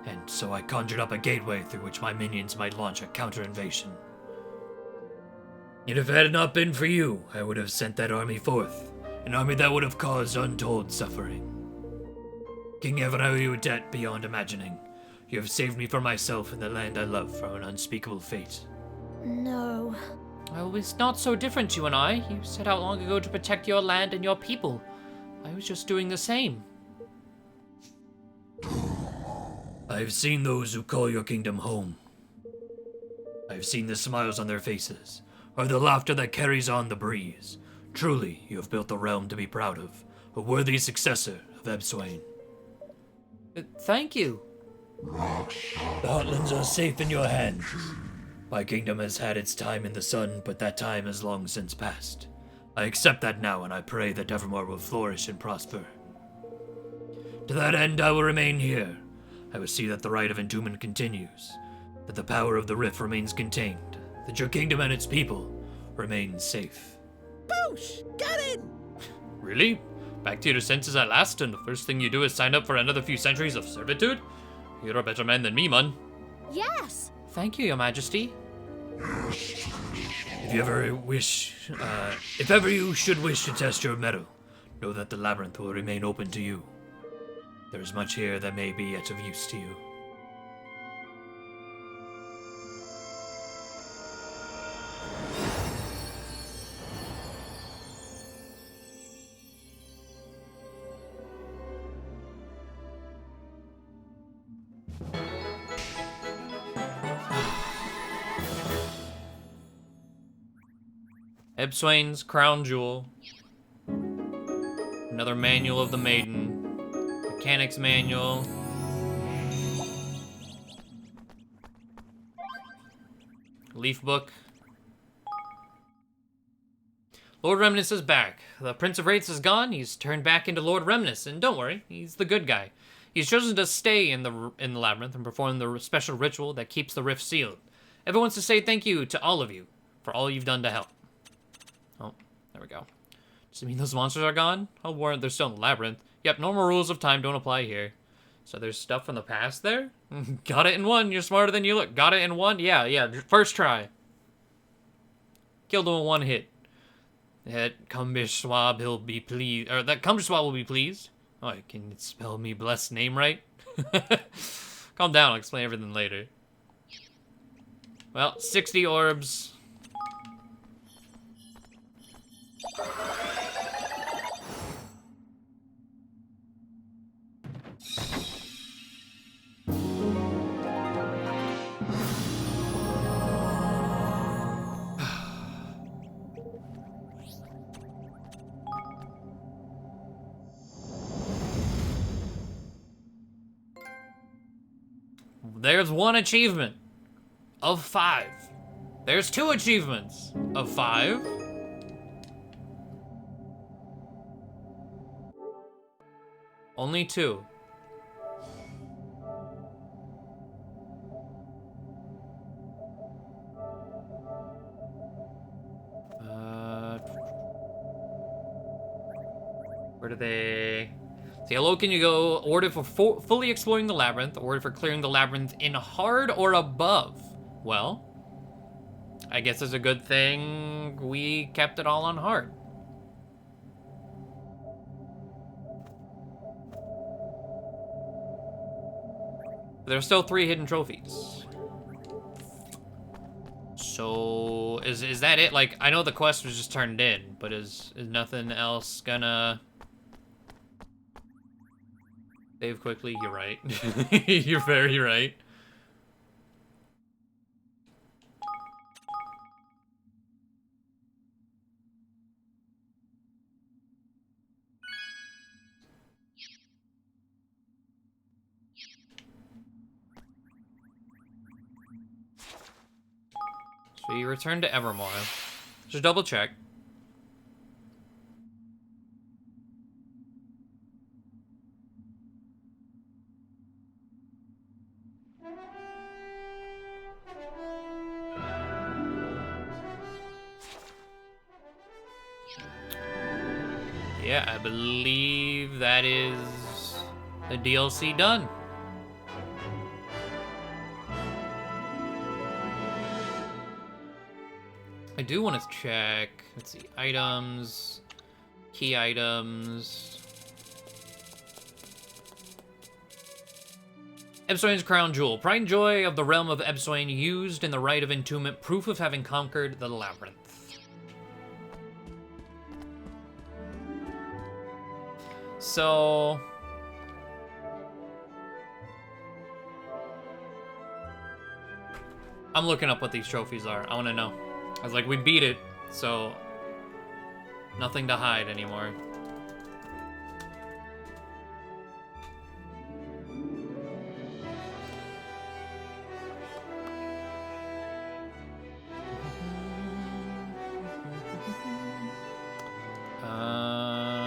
And so I conjured up a gateway through which my minions might launch a counter-invasion. Yet if it had not been for you, I would have sent that army forth, an army that would have caused untold suffering. King Evan, I owe you a debt beyond imagining. You have saved me from myself and the land I love from an unspeakable fate. No. Well, it's not so different, you and I. You set out long ago to protect your land and your people. I was just doing the same. I have seen those who call your kingdom home. I have seen the smiles on their faces, or the laughter that carries on the breeze. Truly, you have built a realm to be proud of, a worthy successor of Ebswain. Thank you. The Heartlands are safe in your hands. My kingdom has had its time in the sun, but that time has long since passed. I accept that now, and I pray that Evermore will flourish and prosper. To that end, I will remain here. I will see that the rite of entombment continues, that the power of the rift remains contained, that your kingdom and its people remain safe. Boosh! Get in! Really? Back to your senses at last, and the first thing you do is sign up for another few centuries of servitude? You're a better man than me, man. Yes. Thank you, Your Majesty. If ever you should wish to test your mettle, know that the labyrinth will remain open to you. There is much here that may be yet of use to you. Ebswain's Crown Jewel. Another Manual of the Maiden. Mechanics Manual. Leaf Book. Lord Remnant is back. The Prince of Wraiths is gone. He's turned back into Lord Remnant, and don't worry, he's the good guy. He's chosen to stay in the labyrinth and perform the special ritual that keeps the rift sealed. Everyone wants to say thank you to all of you for all you've done to help. Oh, there we go. Does it mean those monsters are gone? Oh, warrant they're still in the labyrinth. Yep, normal rules of time don't apply here. So there's stuff from the past there? Got it in one. You're smarter than you look. Got it in one? Yeah. First try. Killed him in one hit. That Cumbish Swab, he'll be pleased. Or that Cumbish Swab will be pleased. Oh, can it spell me blessed name right? Calm down, I'll explain everything later. Well, 60 orbs. There's one achievement of 5. There's 2 achievements of 5. Only 2. Where do they... See, how low can you go? Awarded for fully exploring the labyrinth. Awarded for clearing the labyrinth in hard or above. Well, I guess it's a good thing we kept it all on hard. There's still 3 hidden trophies. So, is that it? Like, I know the quest was just turned in, but is nothing else gonna... Save quickly? You're right. You're very right. So you return to Evermore. Just double check. Yeah, I believe that is the DLC done. I do want to check, let's see, items, key items. Ebsoin's Crown Jewel. Pride and joy of the realm of Ebsoin, used in the rite of entombment, proof of having conquered the labyrinth. So... I'm looking up what these trophies are. I want to know. I was like, we beat it, so... Nothing to hide anymore.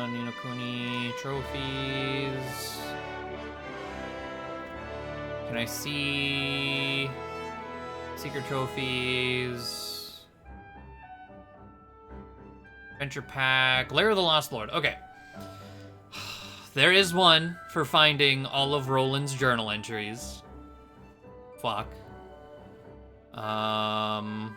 Ni No Kuni trophies. Can I see secret trophies? Adventure pack. Lair of the Lost Lord. Okay. There is one for finding all of Roland's journal entries. Fuck. Oh.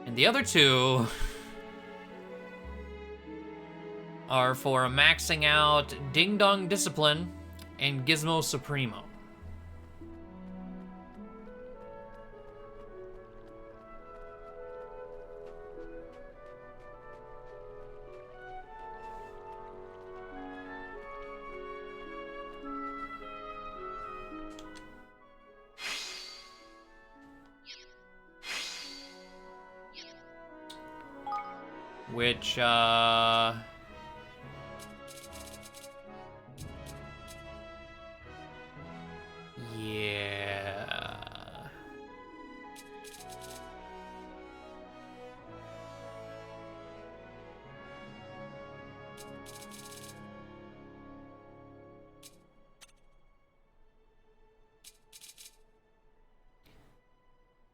And the other 2 are for maxing out Ding Dong Discipline and Gizmo Supremo. Which, yeah.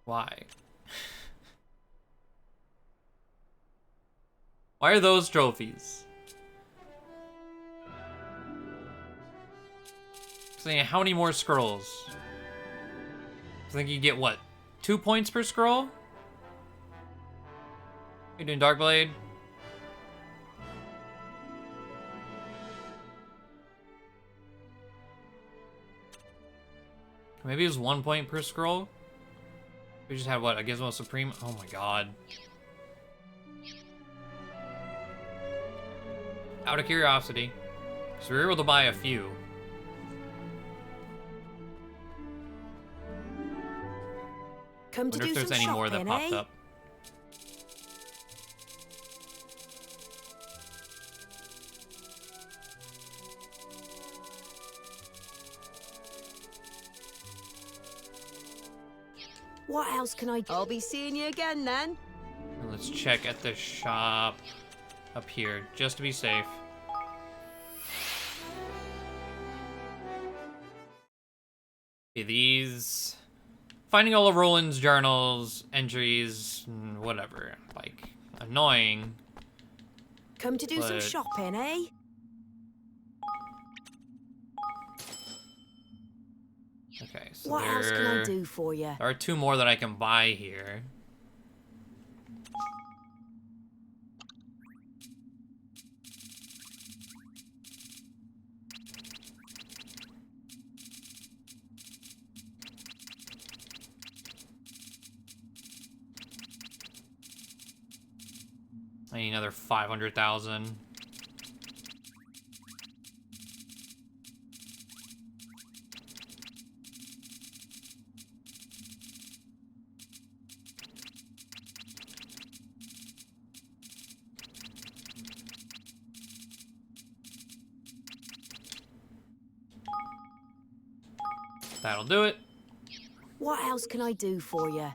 Why? Why are those trophies? Saying how many more scrolls? I think you get what? 2 points per scroll? You doing Darkblade? Maybe it was 1 point per scroll? We just had what? A Gizmo Supreme? Oh my god. Out of curiosity, because we were able to buy a few. Come to Wonder do if there's some any more that shopping, popped eh? up. What else can I do? I'll be seeing you again then. And let's check at the shop up here, just to be safe. Okay, these... Finding all of Roland's journals, entries, whatever. Like, annoying. Come to do some But- shopping, eh? Okay, so What else can I do for you? there are 2 more that I can buy here. I need another 500,000. That'll do it. What else can I do for you?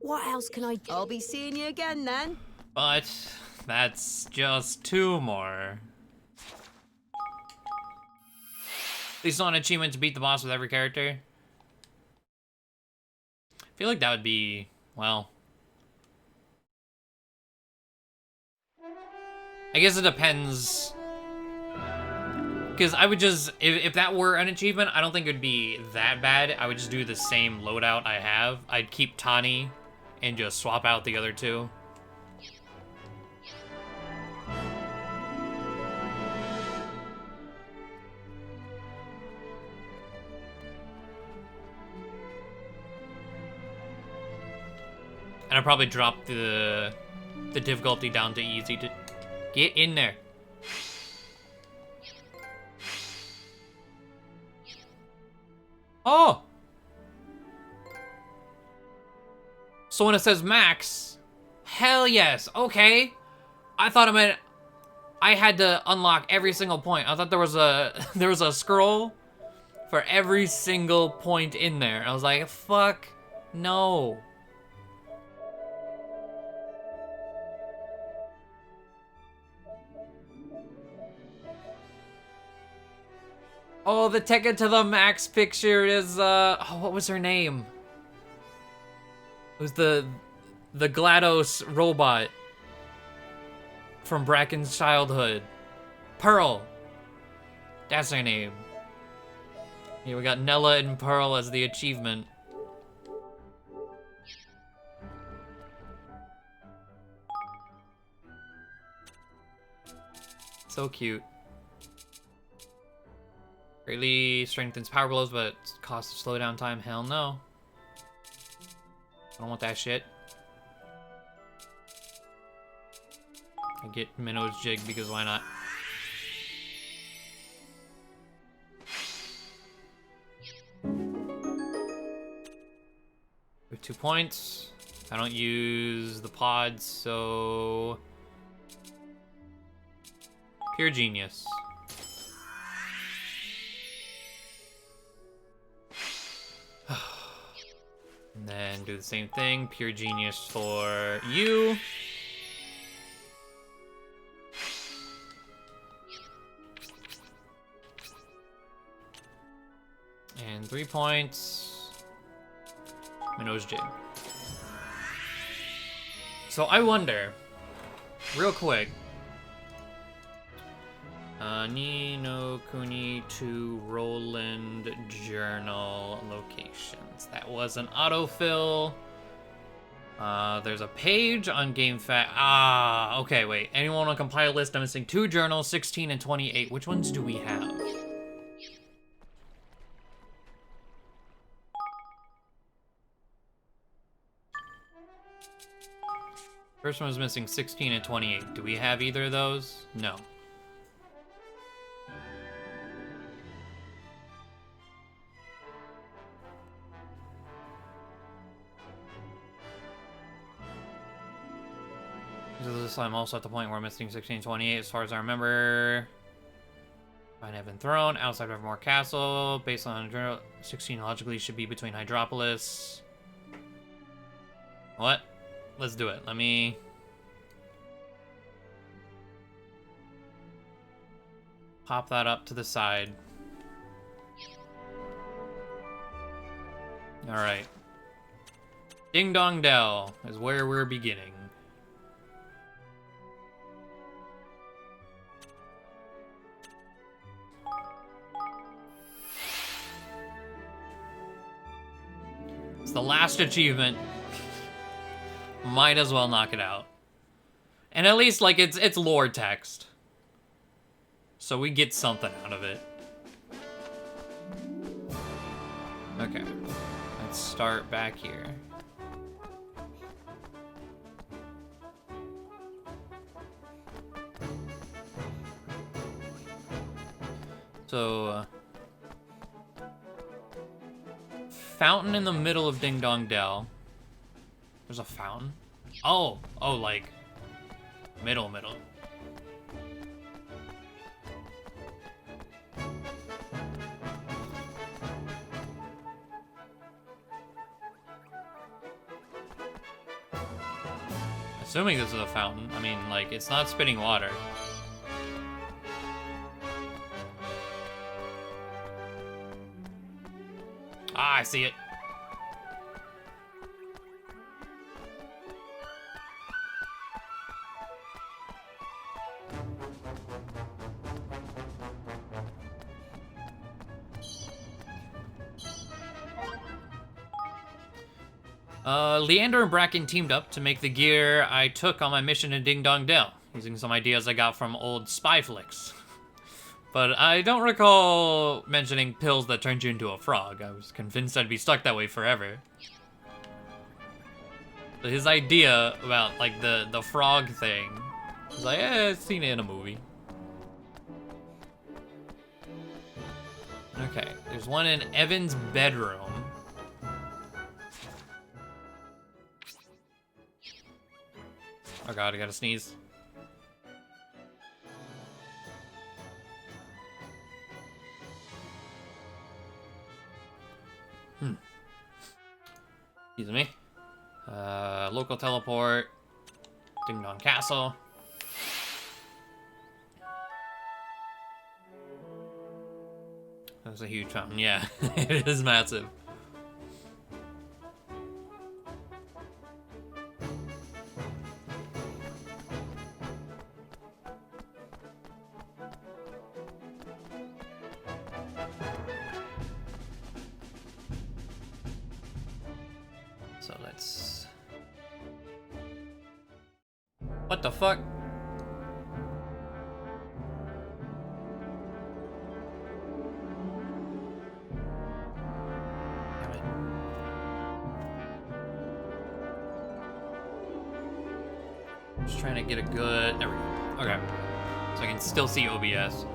What else can I do? I'll be seeing you again then. But that's just 2 more. At least not an achievement to beat the boss with every character. I feel like that would be, well... I guess it depends. Because I would just, if that were an achievement, I don't think it would be that bad. I would just do the same loadout I have. I'd keep Tani and just swap out the other 2. And I'd probably drop the difficulty down to easy to get in there. Oh! So when it says max, hell yes, okay. I thought it meant I had to unlock every single point. I thought there was a scroll for every single point in there. I was like, fuck no. Oh, the ticket to the max picture is, oh, what was her name? It was the GLaDOS robot from Bracken's childhood. Pearl. That's her name. Here we got Nella and Pearl as the achievement. So cute. Greatly strengthens power blows, but cost of slowdown time, hell no. I don't want that shit. I get Minnow's Jig because why not? With 2 points. I don't use the pods, so... Pure genius. And then do the same thing. Pure genius for you. And 3 points. Minnow's Jig. So I wonder, real quick. Ni No Kuni to Roland journal locations. That was an autofill. There's a page on GameFAQ. Ah, okay, wait. Anyone on compile list? I'm missing 2 journals, 16 and 28. Which ones do we have? First one was missing 16 and 28. Do we have either of those? No. I'm also at the point where I'm missing 1628 as far as I remember. Find Heaven Throne, outside of Evermore Castle, based on general 16 logically should be between Hydropolis. What? Let's do it. Let me... pop that up to the side. Alright. Ding Dong Dell is where we're beginning. It's the last achievement. Might as well knock it out. And at least, like, it's lore text. So we get something out of it. Okay. Let's start back here. So, fountain in the middle of Ding Dong Dell. There's a fountain? Oh, like, middle. Assuming this is a fountain. I mean, like, it's not spitting water. Ah, I see it. Leander and Bracken teamed up to make the gear I took on my mission in Ding Dong Dell, using some ideas I got from old spy flicks. But I don't recall mentioning pills that turned you into a frog. I was convinced I'd be stuck that way forever. So his idea about, like, the frog thing was like, I've seen it in a movie. Okay, there's one in Evan's bedroom. Oh god, I gotta sneeze. Excuse me. Local teleport. Ding Dong Castle. That's a huge fountain, yeah. It is massive. So let's... What the fuck? Damn it. Just trying to get a good... There we go. Okay. So I can still see OBS.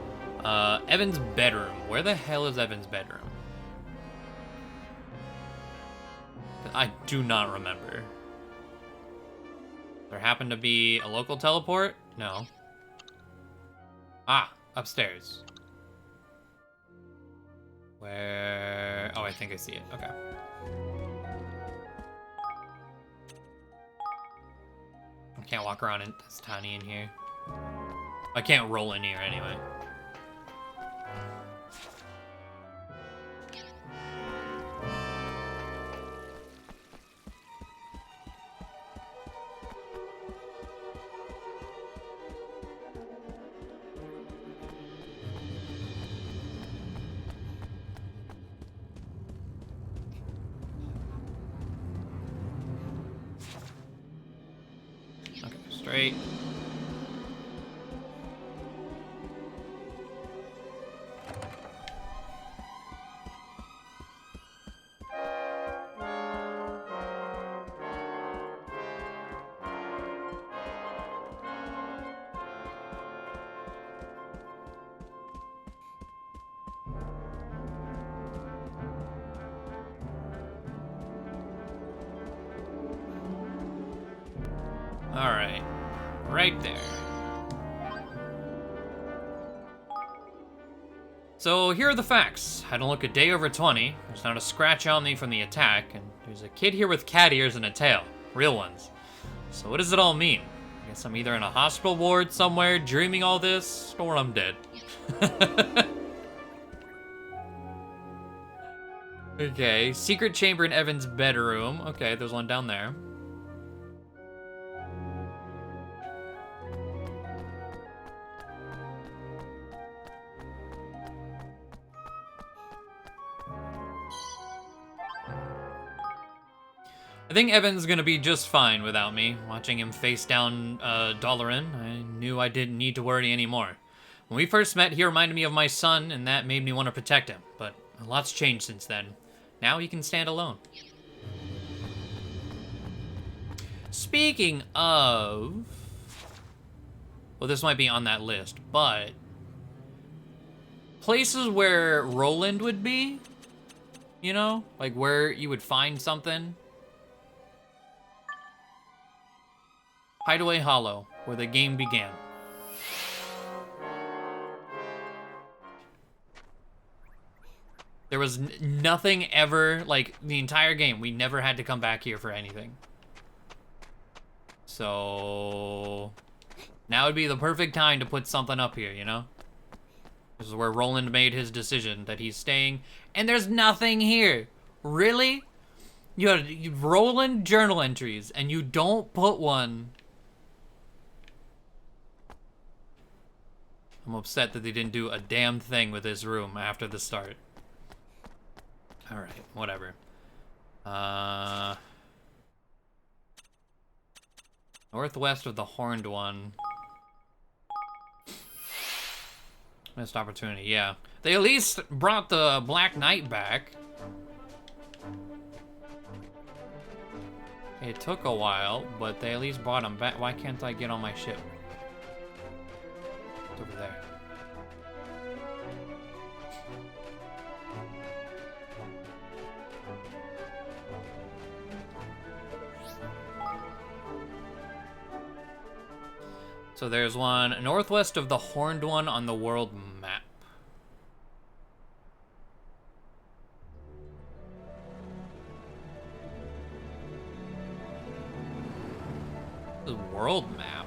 Evan's bedroom. Where the hell is Evan's bedroom? I do not remember. There happened to be a local teleport? No. Ah, upstairs. Where... Oh, I think I see it. Okay. I can't walk around in... It's tiny in here. I can't roll in here anyway. Straight. All right. right there. So here are the facts. I don't look a day over 20. There's not a scratch on me from the attack, and there's a kid here with cat ears and a tail. Real ones. So what does it all mean? I guess I'm either in a hospital ward somewhere dreaming all this, or I'm dead. Okay, secret chamber in Evan's bedroom. Okay, there's one down there. I think Evan's gonna be just fine without me. Watching him face down Dolarin, I knew I didn't need to worry anymore. When we first met, he reminded me of my son, and that made me want to protect him. But a lot's changed since then. Now he can stand alone. Speaking of... Well, this might be on that list, but... places where Roland would be? You know? Like where you would find something? Hideaway Hollow, where the game began. There was nothing ever, like, the entire game, we never had to come back here for anything. So... now would be the perfect time to put something up here, you know? This is where Roland made his decision that he's staying, and there's nothing here! Really? You have Roland journal entries, and you don't put one. I'm upset that they didn't do a damn thing with this room after the start. Alright, whatever. Northwest of the Horned One. Missed opportunity, yeah. They at least brought the Black Knight back. It took a while, but they at least brought him back. Why can't I get on my ship? It's over there. So there's one northwest of the Horned One on the world map. The world map?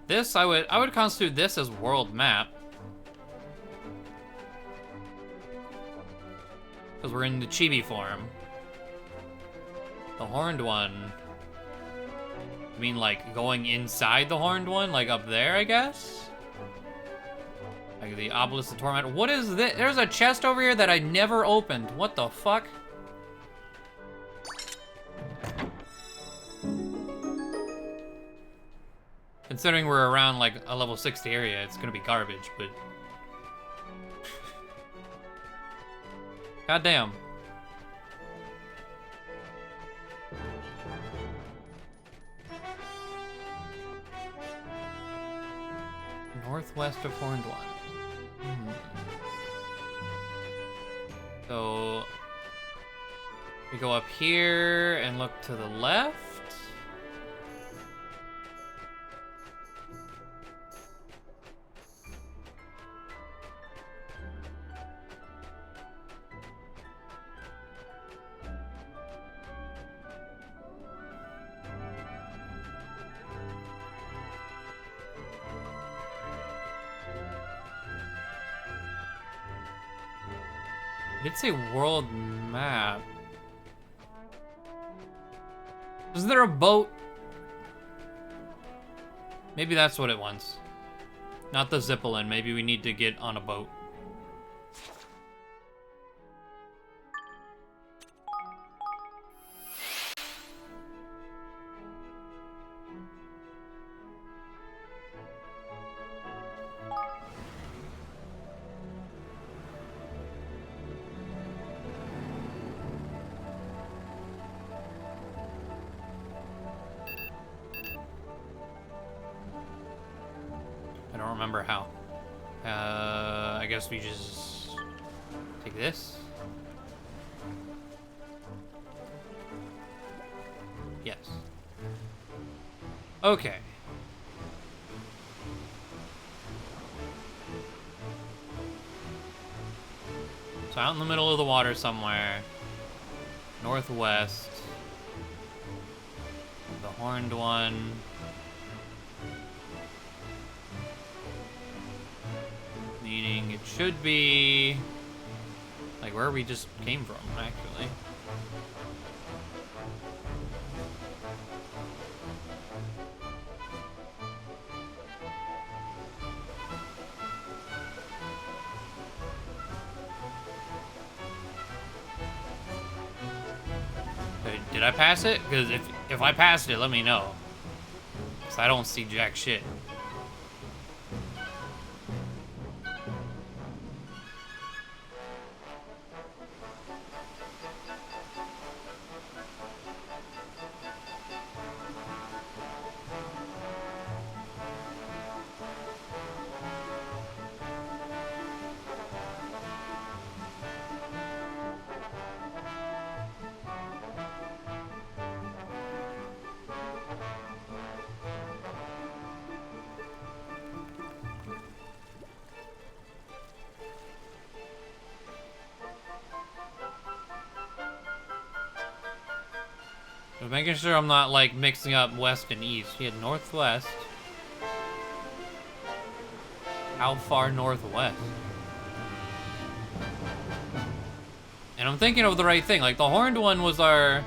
This, I would constitute this as world map. Because we're in the chibi form. The Horned One. I mean, like, going inside the Horned One? Like, up there, I guess? Like, the Obelisk of Torment. What is this? There's a chest over here that I never opened. What the fuck? Considering we're around, like, a level 60 area, it's gonna be garbage, but... goddamn. Northwest of Horned One. So... we go up here and look to the left. It's a world map. Is there a boat? Maybe that's what it wants. Not the Zippelin. Maybe we need to get on a boat. don't remember how. I guess we just take this. Yes. Okay. So out in the middle of the water somewhere, northwest, the horned one. Meaning it should be like where we just came from, actually. Did I pass it? Because if I passed it, let me know. Because I don't see jack shit. Just making sure I'm not like mixing up west and east. He had northwest. How far northwest? And I'm thinking of the right thing. Like the horned one was our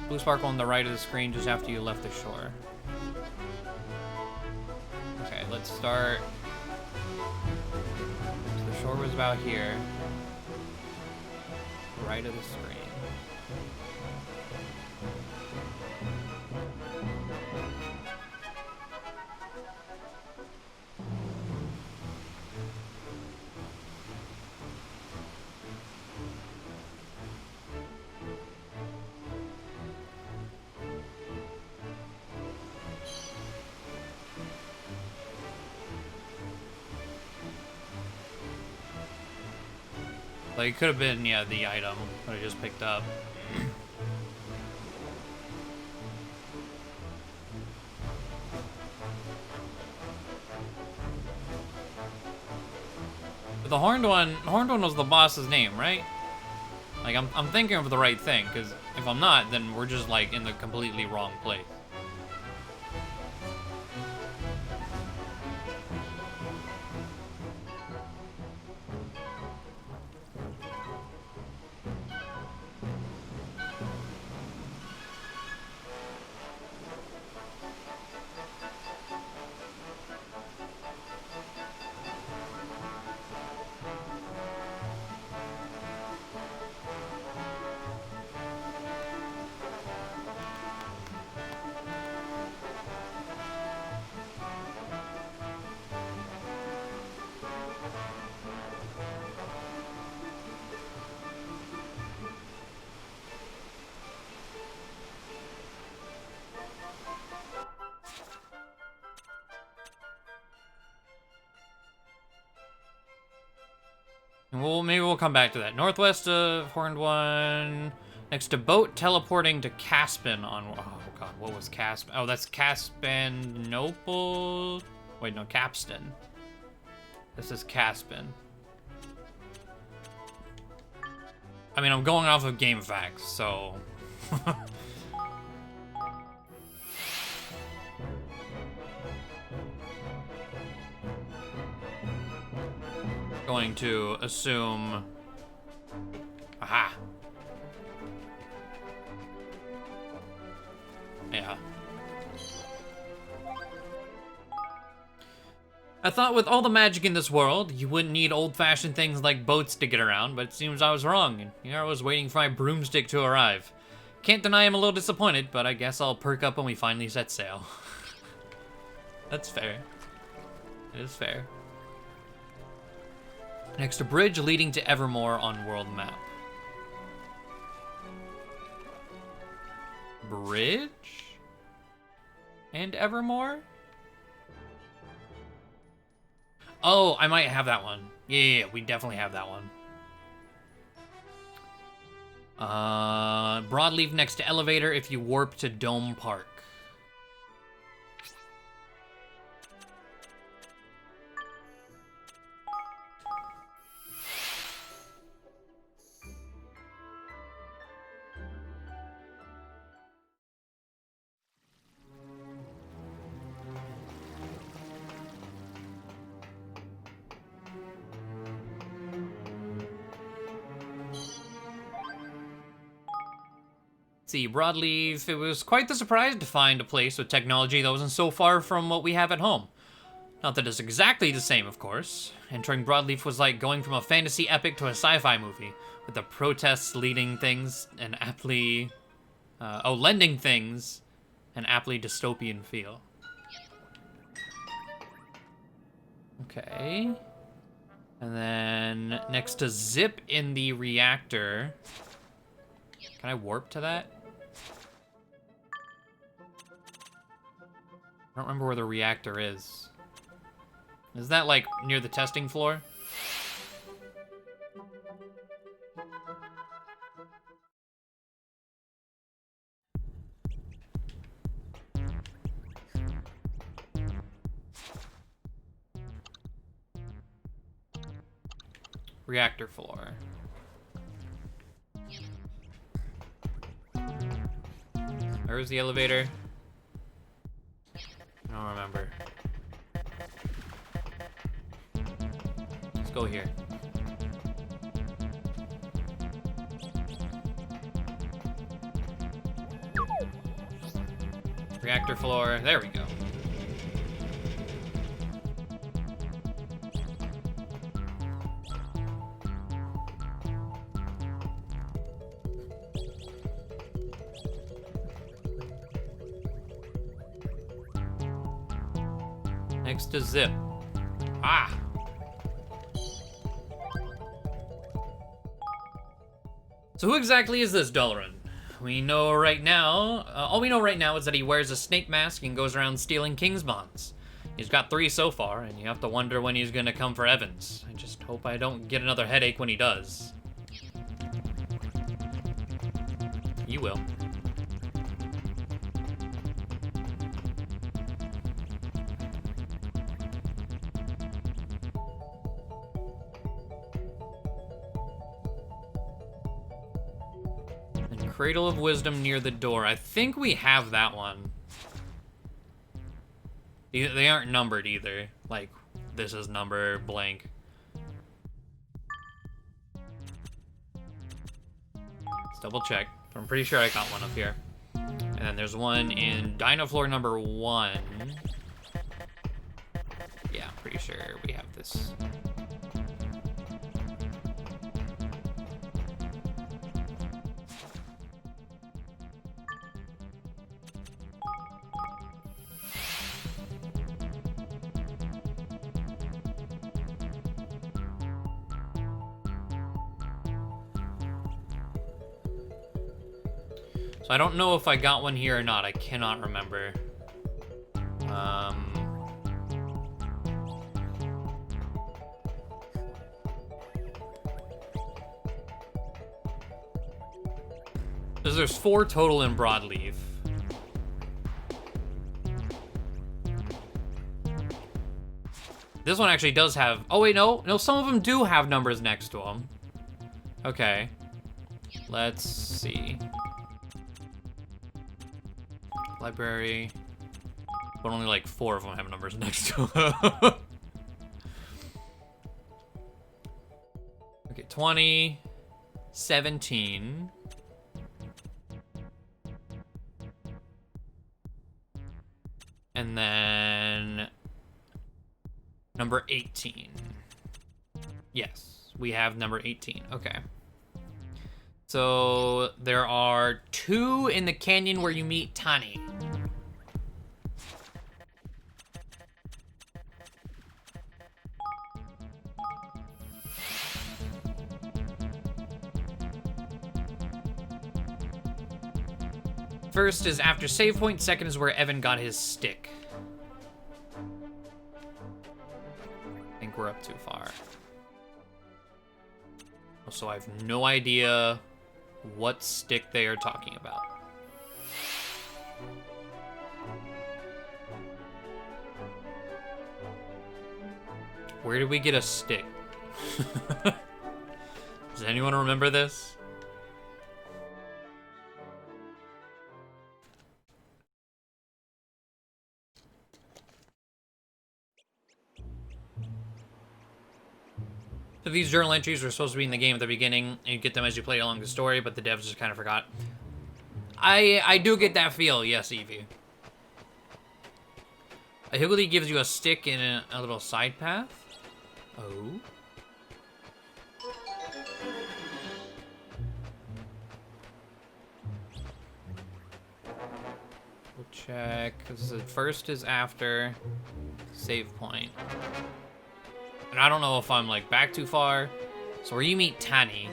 blue sparkle on the right of the screen just after you left the shore. Okay, let's start. So the shore was about here. Right of the screen. Like, it could have been, yeah, the item that I just picked up. But the horned one was the boss's name, right? Like, I'm thinking of the right thing, because if I'm not, then we're just, like, in the completely wrong place. Well, maybe we'll come back to that. Northwest of Horned One, next to boat teleporting to Caspin on... Oh, God, what was Caspin? Oh, that's Caspinople? Wait, no, Capstan. This is Caspin. I mean, I'm going off of game facts, so... going to assume... Aha! Yeah. I thought with all the magic in this world, you wouldn't need old-fashioned things like boats to get around, but it seems I was wrong, and here I was waiting for my broomstick to arrive. Can't deny I'm a little disappointed, but I guess I'll perk up when we finally set sail. That's fair. It is fair. Next, a bridge leading to Evermore on world map. Bridge? And Evermore? Oh, I might have that one. Yeah, we definitely have that one. Broadleaf next to elevator if you warp to Dome Park. See, Broadleaf, it was quite the surprise to find a place with technology that wasn't so far from what we have at home. Not that it's exactly the same, of course. Entering Broadleaf was like going from a fantasy epic to a sci-fi movie, with the protests leading things and aptly... lending things an aptly dystopian feel. Okay. And then next to Zip in the reactor... Can I warp to that? I don't remember where the reactor is. Is that, like, near the testing floor? Reactor floor. Where's the elevator? I don't remember. Let's go here. Reactor floor. There we go. Next to Zip. Ah! So who exactly is this Dalaran? We know right now, all we know right now is that he wears a snake mask and goes around stealing King's bonds. He's got 3 so far, and you have to wonder when he's gonna come for Evans. I just hope I don't get another headache when he does. You will. Cradle of Wisdom near the door. I think we have that one. They aren't numbered either. Like, this is number blank. Let's double check. I'm pretty sure I got one up here. And then there's one in Dino Floor number 1. Yeah, I'm pretty sure we have this. So I don't know if I got one here or not. I cannot remember. There's 4 total in Broadleaf. This one actually does have... Oh, wait, no. No, some of them do have numbers next to them. Okay. Let's see. Library. But only like 4 of them have numbers next to them. Okay, 20, 17. And then number 18. Yes, we have number 18. Okay. So there are 2 in the canyon where you meet Tani. First is after save point, second is where Evan got his stick. I think think we're up too far. So I have no idea what stick they are talking about. Where did we get a stick? Does anyone remember this? So these journal entries were supposed to be in the game at the beginning, and you get them as you play along the story, but the devs just kind of forgot. I do get that feel, yes, Evie. A higgledy gives you a stick in a little side path. Oh. We'll check, because the first is after save point. And I don't know if I'm, like, back too far. So where you meet Tani.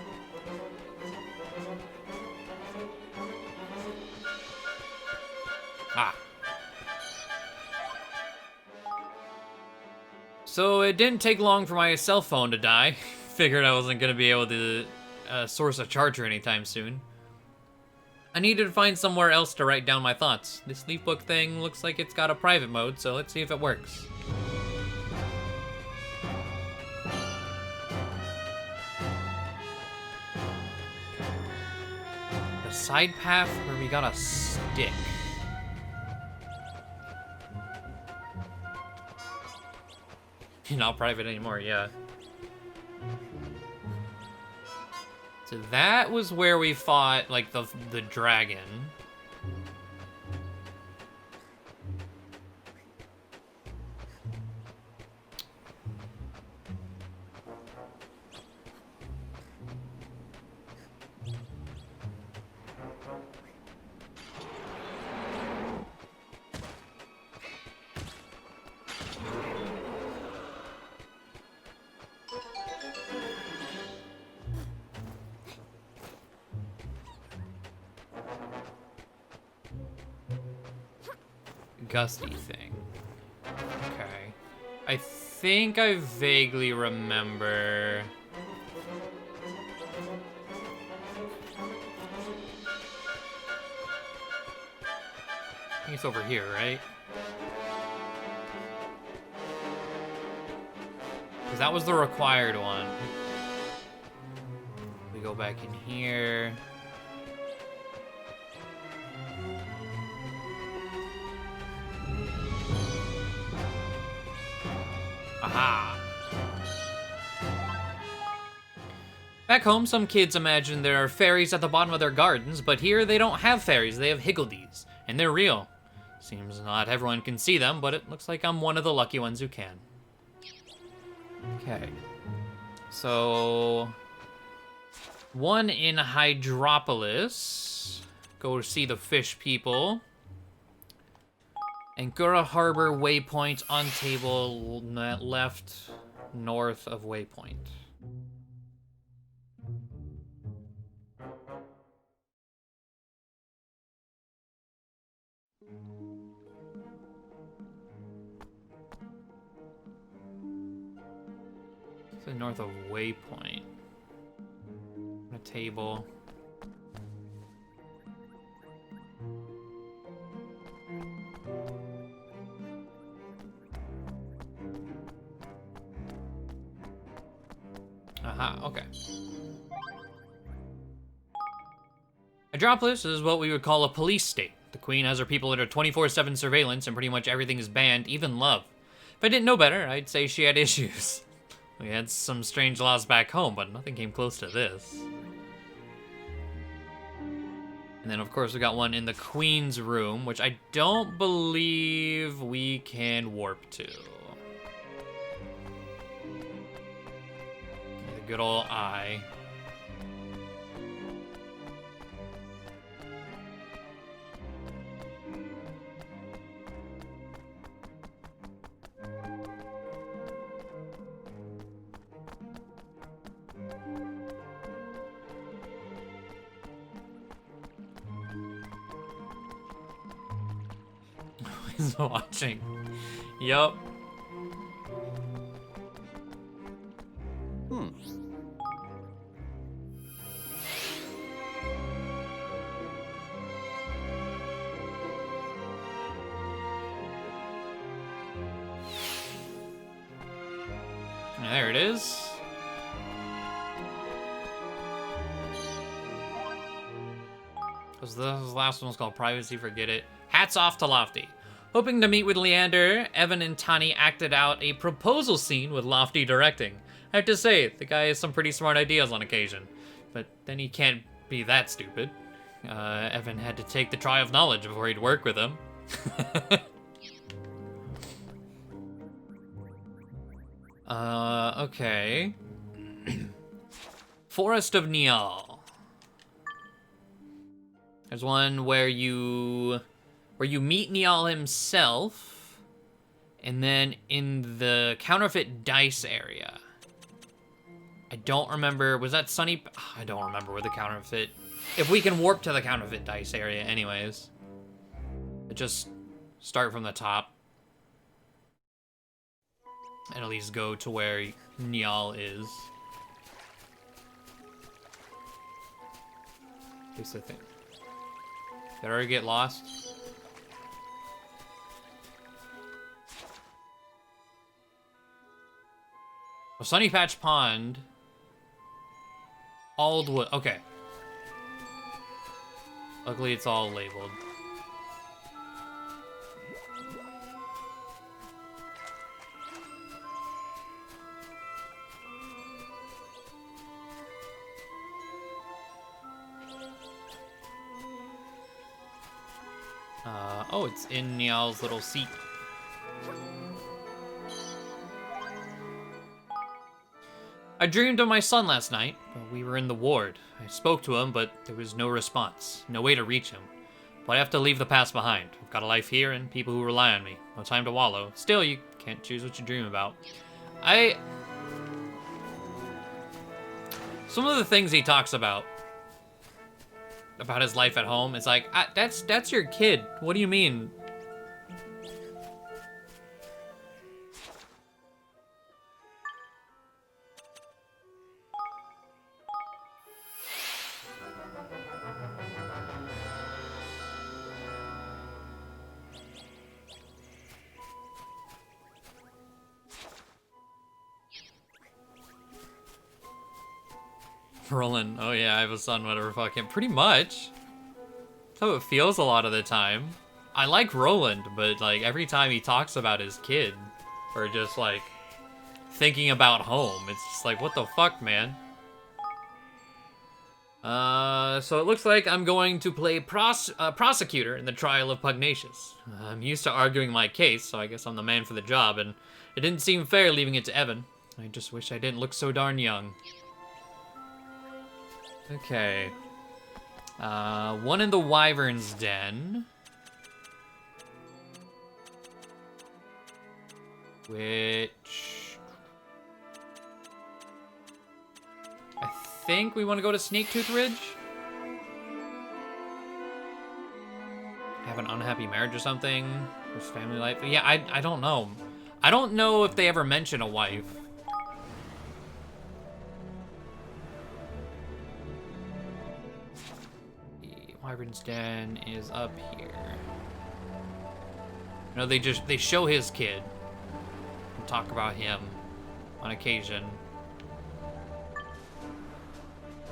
Ah. So it didn't take long for my cell phone to die. Figured I wasn't going to be able to source a charger anytime soon. I needed to find somewhere else to write down my thoughts. This leaf book thing looks like it's got a private mode, so let's see if it works. The side path where we got a stick. Not private anymore, yeah. So that was where we fought, like, the dragon. Gusty thing. Okay. I think I vaguely remember. I think it's over here, right? Because that was the required one. We go back in here. Aha! Back home, some kids imagine there are fairies at the bottom of their gardens, but here they don't have fairies, they have higgledies, and they're real. Seems not everyone can see them, but it looks like I'm one of the lucky ones who can. Okay. So... one in Hydropolis. Go see the fish people. Angura Harbor waypoint on table left north of waypoint. So north of waypoint. A table. Aha, okay. Hydropolis is what we would call a police state. The Queen has her people under 24/7 surveillance and pretty much everything is banned, even love. If I didn't know better, I'd say she had issues. We had some strange laws back home, but nothing came close to this. And then, of course, we got one in the Queen's room, which I don't believe we can warp to. The good old eye. He's watching. Yup. There it is. This last one was called Privacy, forget it. Hats off to Lofty. Hoping to meet with Leander, Evan and Tani acted out a proposal scene with Lofty directing. I have to say, the guy has some pretty smart ideas on occasion. But then he can't be that stupid. Evan had to take the try of knowledge before he'd work with him. Okay. Forest of Nial. There's one where you meet Nial himself, and then in the counterfeit dice area. I don't remember, was that Sunny? I don't remember where the counterfeit, if we can warp to the counterfeit dice area anyways. Just start from the top. And at least go to where Nial is. At least I think. Did I already get lost? Oh, Sunny Patch Pond. Aldwood. Okay. Luckily, it's all labeled. Oh, it's in Nial's little seat. I dreamed of my son last night. We were in the ward. I spoke to him, but there was no response. No way to reach him. But I have to leave the past behind. I've got a life here and people who rely on me. No time to wallow. Still, you can't choose what you dream about. Some of the things he talks about his life at home, it's like, that's your kid. What do you mean? Roland, oh yeah, I have a son, whatever, fuck him. Pretty much. That's how it feels a lot of the time. I like Roland, but like every time he talks about his kid, or just like thinking about home, it's just like, what the fuck, man? So it looks like I'm going to play prosecutor in the trial of Pugnacious. I'm used to arguing my case, so I guess I'm the man for the job, and it didn't seem fair leaving it to Evan. I just wish I didn't look so darn young. Okay. One in the Wyvern's Den. Which... I think we want to go to Snaketooth Ridge? Have an unhappy marriage or something? His family life? Yeah, I don't know. I don't know if they ever mention a wife. Wyvern's Den is up here. You know, they show his kid and talk about him on occasion.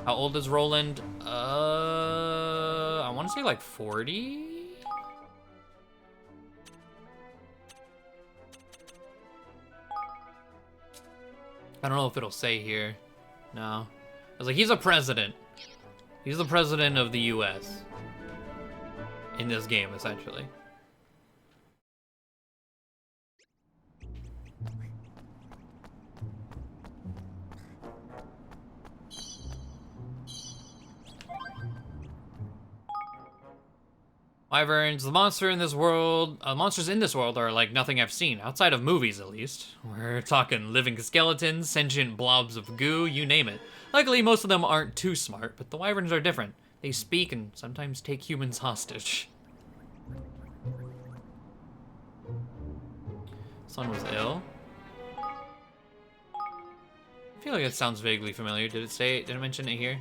How old is Roland? I want to say like 40? I don't know if it'll say here. No. I was like, he's a president. He's the president of the US. In this game, essentially. Wyverns, the monsters in this world are like nothing I've seen, outside of movies at least. We're talking living skeletons, sentient blobs of goo, you name it. Luckily, most of them aren't too smart, but the Wyverns are different. They speak and sometimes take humans hostage. Son was ill. I feel like it sounds vaguely familiar. Did it mention it here?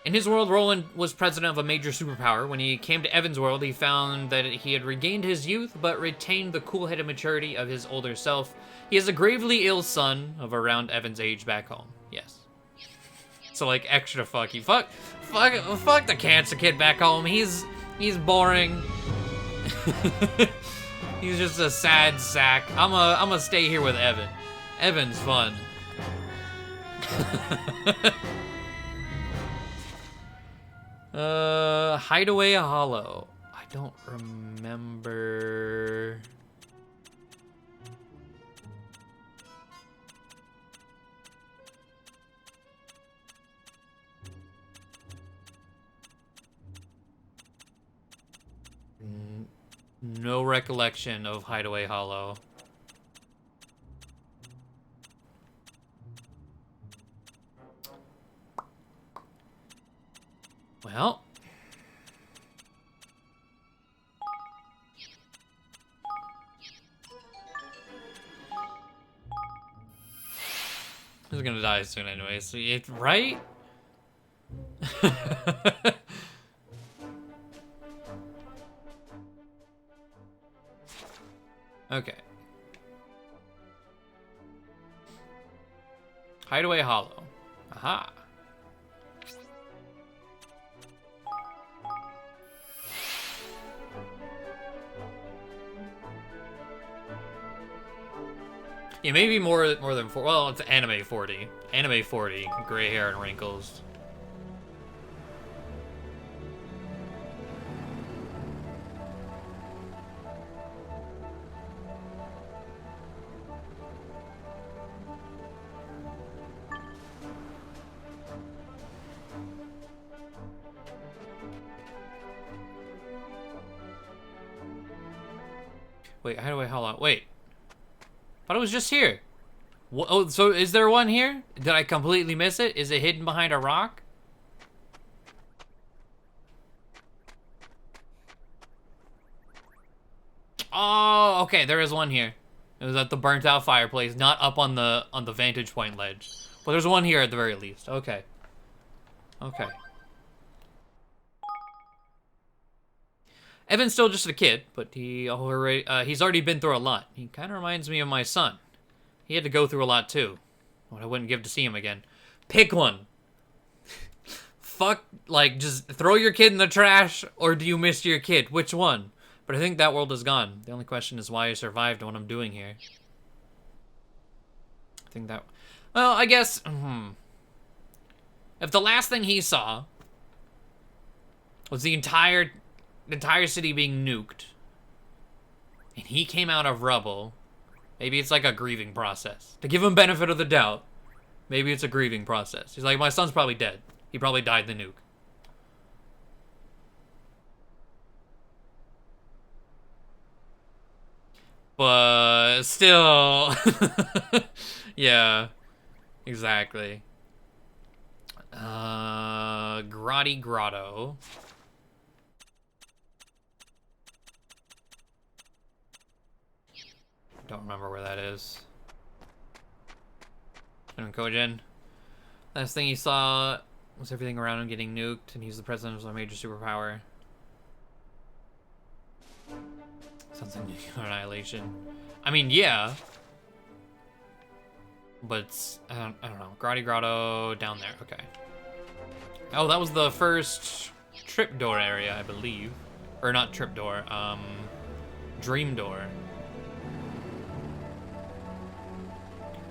In his world, Roland was president of a major superpower. When he came to Evan's world, he found that he had regained his youth, but retained the cool-headed maturity of his older self. He has a gravely ill son of around Evan's age back home. Yes. So, like, extra fucky. Fuck the cancer kid back home. He's boring. He's just a sad sack. I'm a stay here with Evan. Evan's fun. Hideaway Hollow. I don't remember. No recollection of Hideaway Hollow. Well. He's gonna die soon anyway, so it's right? Okay. Hideaway Hollow. Aha. Yeah, maybe more than 4. Well, it's anime 40. Anime 40. Gray hair and wrinkles. Wait, how do I hold on? Wait. Thought it was just here. Oh, so is there one here? Did I completely miss it? Is it hidden behind a rock? Oh, okay, there is one here. It was at the burnt out fireplace, not up on the vantage point ledge. But there's one here at the very least. Okay. Okay. Evan's still just a kid, but he's already been through a lot. He kind of reminds me of my son. He had to go through a lot too. What I wouldn't give to see him again. Pick one. Fuck, like, just throw your kid in the trash, or do you miss your kid? Which one? But I think that world is gone. The only question is why I survived and what I'm doing here. I think that... Well, I guess... If the last thing he saw was the entire city being nuked, and he came out of rubble, maybe it's like a grieving process. To give him benefit of the doubt, maybe it's a grieving process. He's like, my son's probably dead. He probably died in the nuke. But still, yeah, exactly. Grotty Grotto. Don't remember where that is. And Kojin. Last thing he saw was everything around him getting nuked, and he's the president of a major superpower. Sounds like nuclear annihilation. I mean, yeah. But it's, I don't know. Grotty Grotto down there. Okay. Oh, that was the first tripdoor area, I believe. Or not tripdoor. Dream door.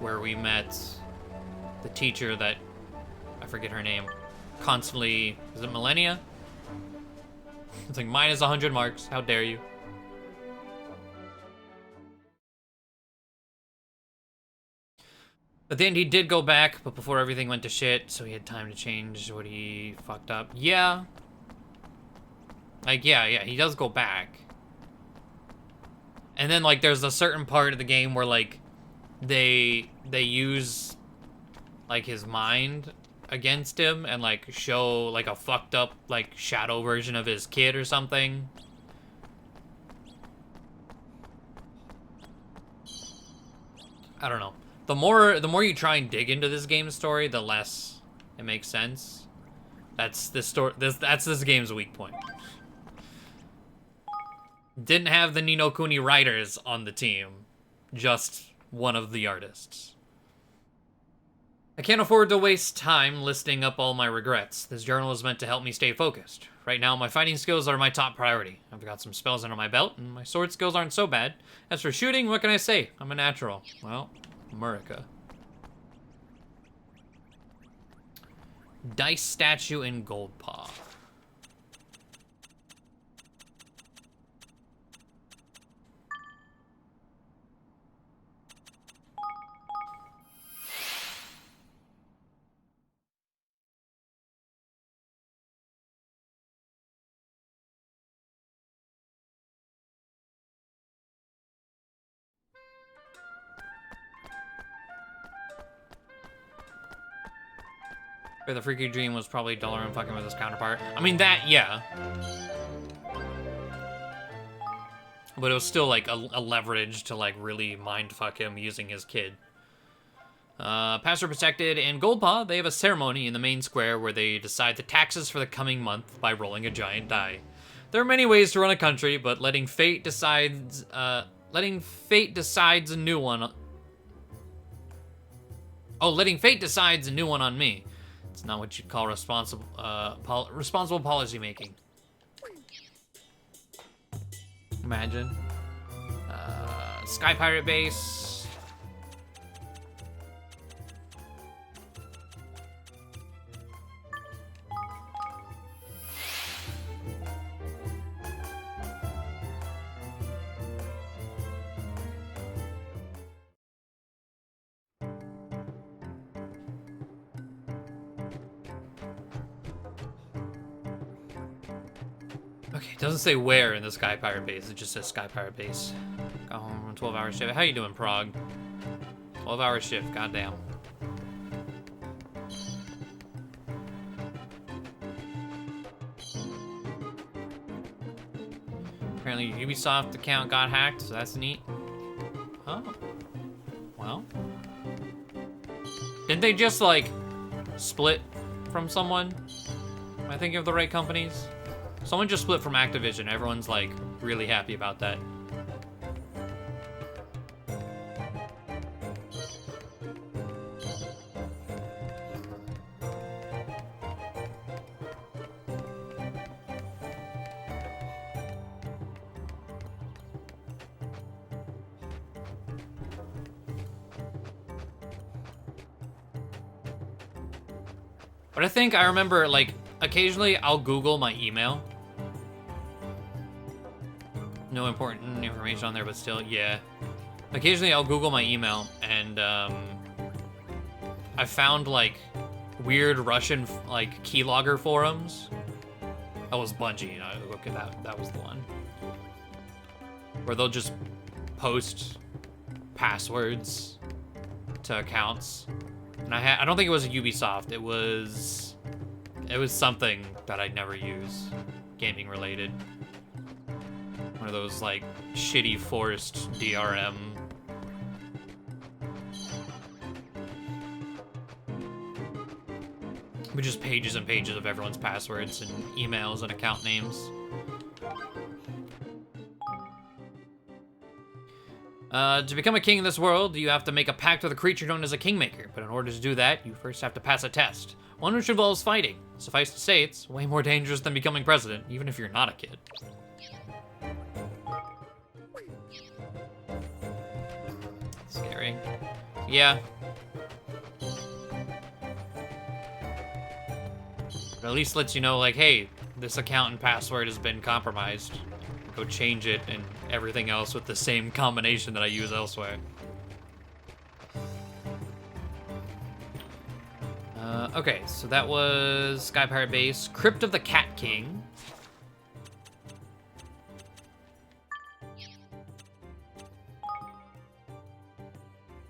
Where we met the teacher that, I forget her name, constantly, is it Millennia? It's like minus 100 marks, how dare you. But then he did go back, but before everything went to shit, so he had time to change what he fucked up. Yeah. Like, yeah, he does go back. And then, like, there's a certain part of the game where, like, they use, like, his mind against him and, like, show, like, a fucked up, like, shadow version of his kid or something. I don't know. The more you try and dig into this game's story, the less it makes sense. That's this game's weak point. Didn't have the Ni No Kuni writers on the team, just one of the artists. I can't afford to waste time listing up all my regrets. This journal is meant to help me stay focused. Right now, my fighting skills are my top priority. I've got some spells under my belt, and my sword skills aren't so bad. As for shooting, what can I say? I'm a natural. Well, America. Dice statue in gold paw. The freaky dream was probably Dollar and fucking with his counterpart. I mean, that, yeah. But it was still, like, a leverage to, like, really mindfuck him using his kid. Password protected and Goldpaw, they have a ceremony in the main square where they decide the taxes for the coming month by rolling a giant die. There are many ways to run a country, but letting fate decides a new one. Oh, letting fate decides a new one on me. It's not what you'd call responsible policy making. Imagine. Sky Pirate Base. Okay, it doesn't say where in the Sky Pirate Base, it just says Sky Pirate Base. Got home from 12-hour shift. How you doing, Prague? 12-hour shift, goddamn. Apparently Ubisoft account got hacked, so that's neat. Oh. Well. Didn't they just, like, split from someone? Am I thinking of the right companies? Someone just split from Activision. Everyone's, like, really happy about that. But I think I remember, like, occasionally I'll Google my email. No important information on there, but still, yeah. Occasionally I'll Google my email, and I found, like, weird Russian, like, keylogger forums. That was Bungie, look at that, that was the one. Where they'll just post passwords to accounts. And I don't think it was a Ubisoft, it was something that I'd never use, gaming related. One of those, like, shitty forced DRM. With just pages and pages of everyone's passwords and emails and account names. To become a king in this world, you have to make a pact with a creature known as a kingmaker. But in order to do that, you first have to pass a test. One which involves fighting. Suffice to say, it's way more dangerous than becoming president, even if you're not a kid. Scary. Yeah. But at least lets you know, like, hey, this account and password has been compromised. Go change it and everything else with the same combination that I use elsewhere. Okay, so that was Sky Pirate Base. Crypt of the Cat King.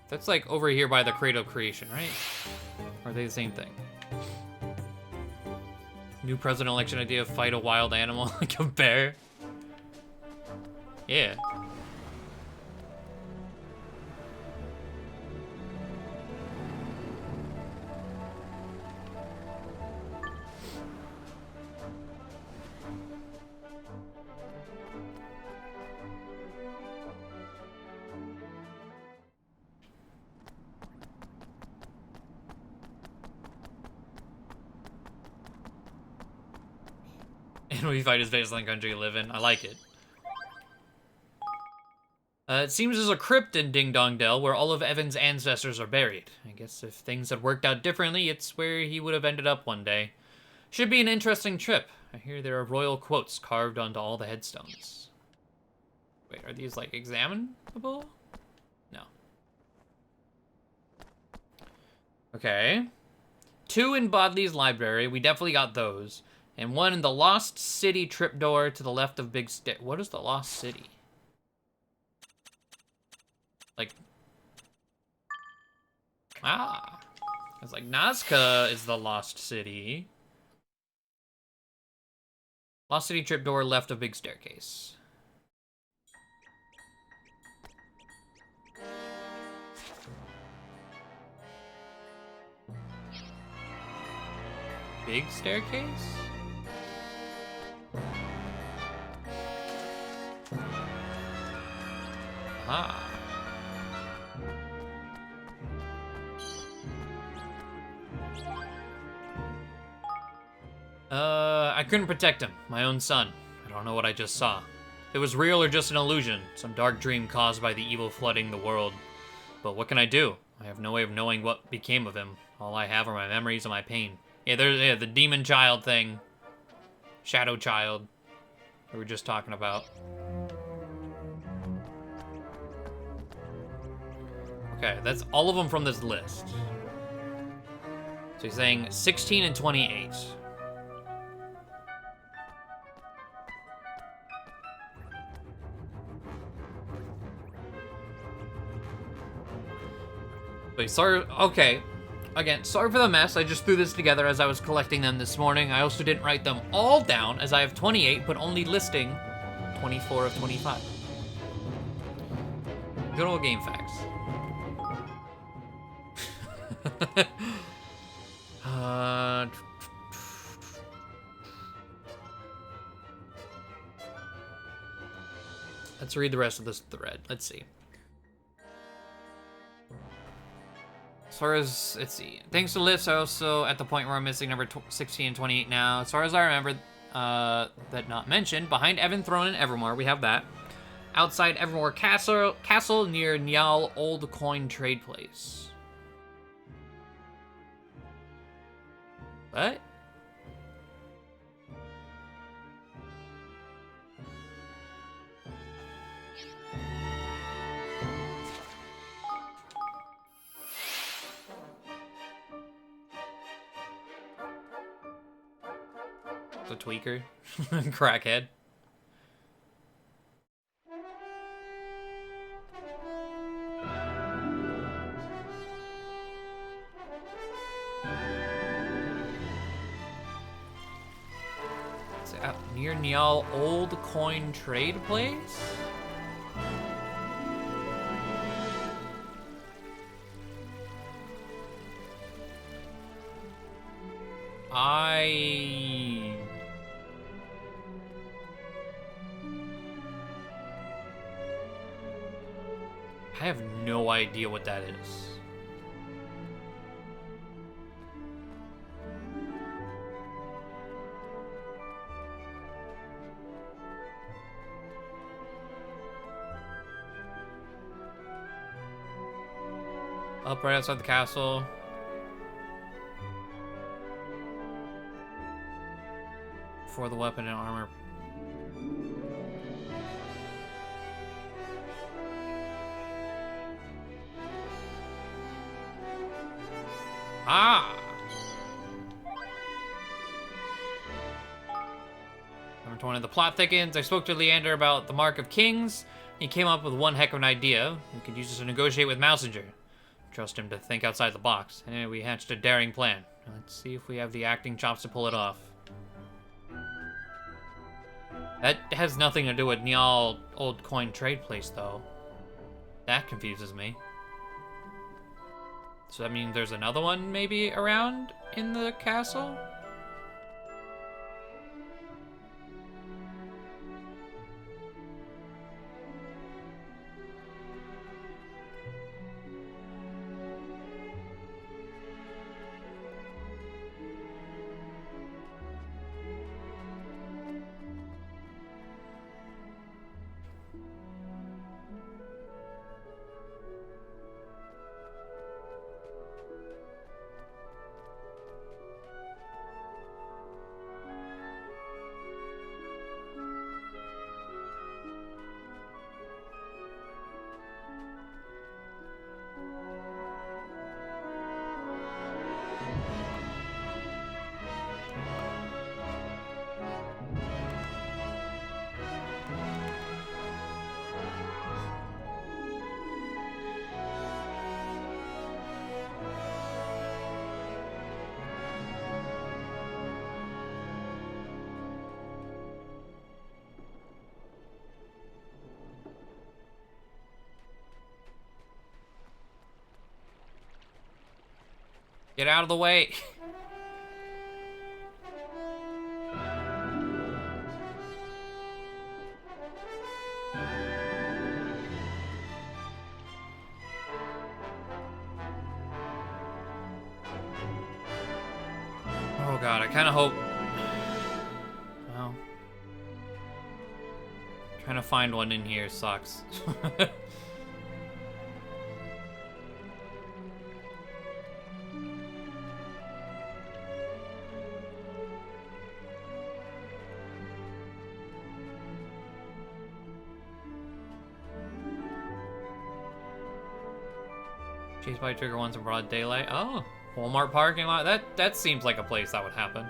That's like over here by the Cradle of Creation, right? Or are they the same thing? New president election idea, fight a wild animal like a bear. Yeah. And we fight is based on the country you live in. I like it. It seems there's a crypt in Ding Dong Dell where all of Evan's ancestors are buried. I guess if things had worked out differently, it's where he would have ended up one day. Should be an interesting trip. I hear there are royal quotes carved onto all the headstones. Wait, are these, like, examinable? No. Okay. 2 in Bodley's library. We definitely got those. And 1 in the Lost City tripdoor to the left of Big Stair. What is the Lost City? Like... Ah. It's like Nazca is the Lost City. Lost City tripdoor left of Big Staircase. Big Staircase? Ah. I couldn't protect him. My own son. I don't know what I just saw. If it was real or just an illusion, some dark dream caused by the evil flooding the world. But what can I do? I have no way of knowing what became of him. All I have are my memories and my pain. Yeah, there's the demon child thing. Shadow child. We were just talking about. Okay, that's all of them from this list. So he's saying 16 and 28. Wait, sorry, okay. Again, sorry for the mess. I just threw this together as I was collecting them this morning. I also didn't write them all down, as I have 28, but only listing 24 of 25. Good old game facts. Let's read the rest of this thread. Let's see. As far as, let's see. Thanks to lifts, I also at the point where I'm missing number 16 and 28 now. As far as I remember, that not mentioned, behind Evan Throne and Evermore, we have that. Outside Evermore Castle near Nyal Old Coin Trade Place. What? The tweaker. Crackhead. It's out near Nyal Old Coin Trade Place? I have no idea what that is. Up right outside the castle. For the weapon and armor. Ah! Number 20. The plot thickens. I spoke to Leander about the Mark of Kings. He came up with one heck of an idea. We could use this to negotiate with Mousinger. Trust him to think outside the box. Anyway, we hatched a daring plan. Let's see if we have the acting chops to pull it off. That has nothing to do with Nyal Old Coin Trade Place, though. That confuses me. So that means there's another one maybe around in the castle? Get out of the way. Oh god, I kind of hope... Well... Trying to find one in here sucks. Chased by trigger once in broad daylight. Oh, Walmart parking lot. That seems like a place that would happen.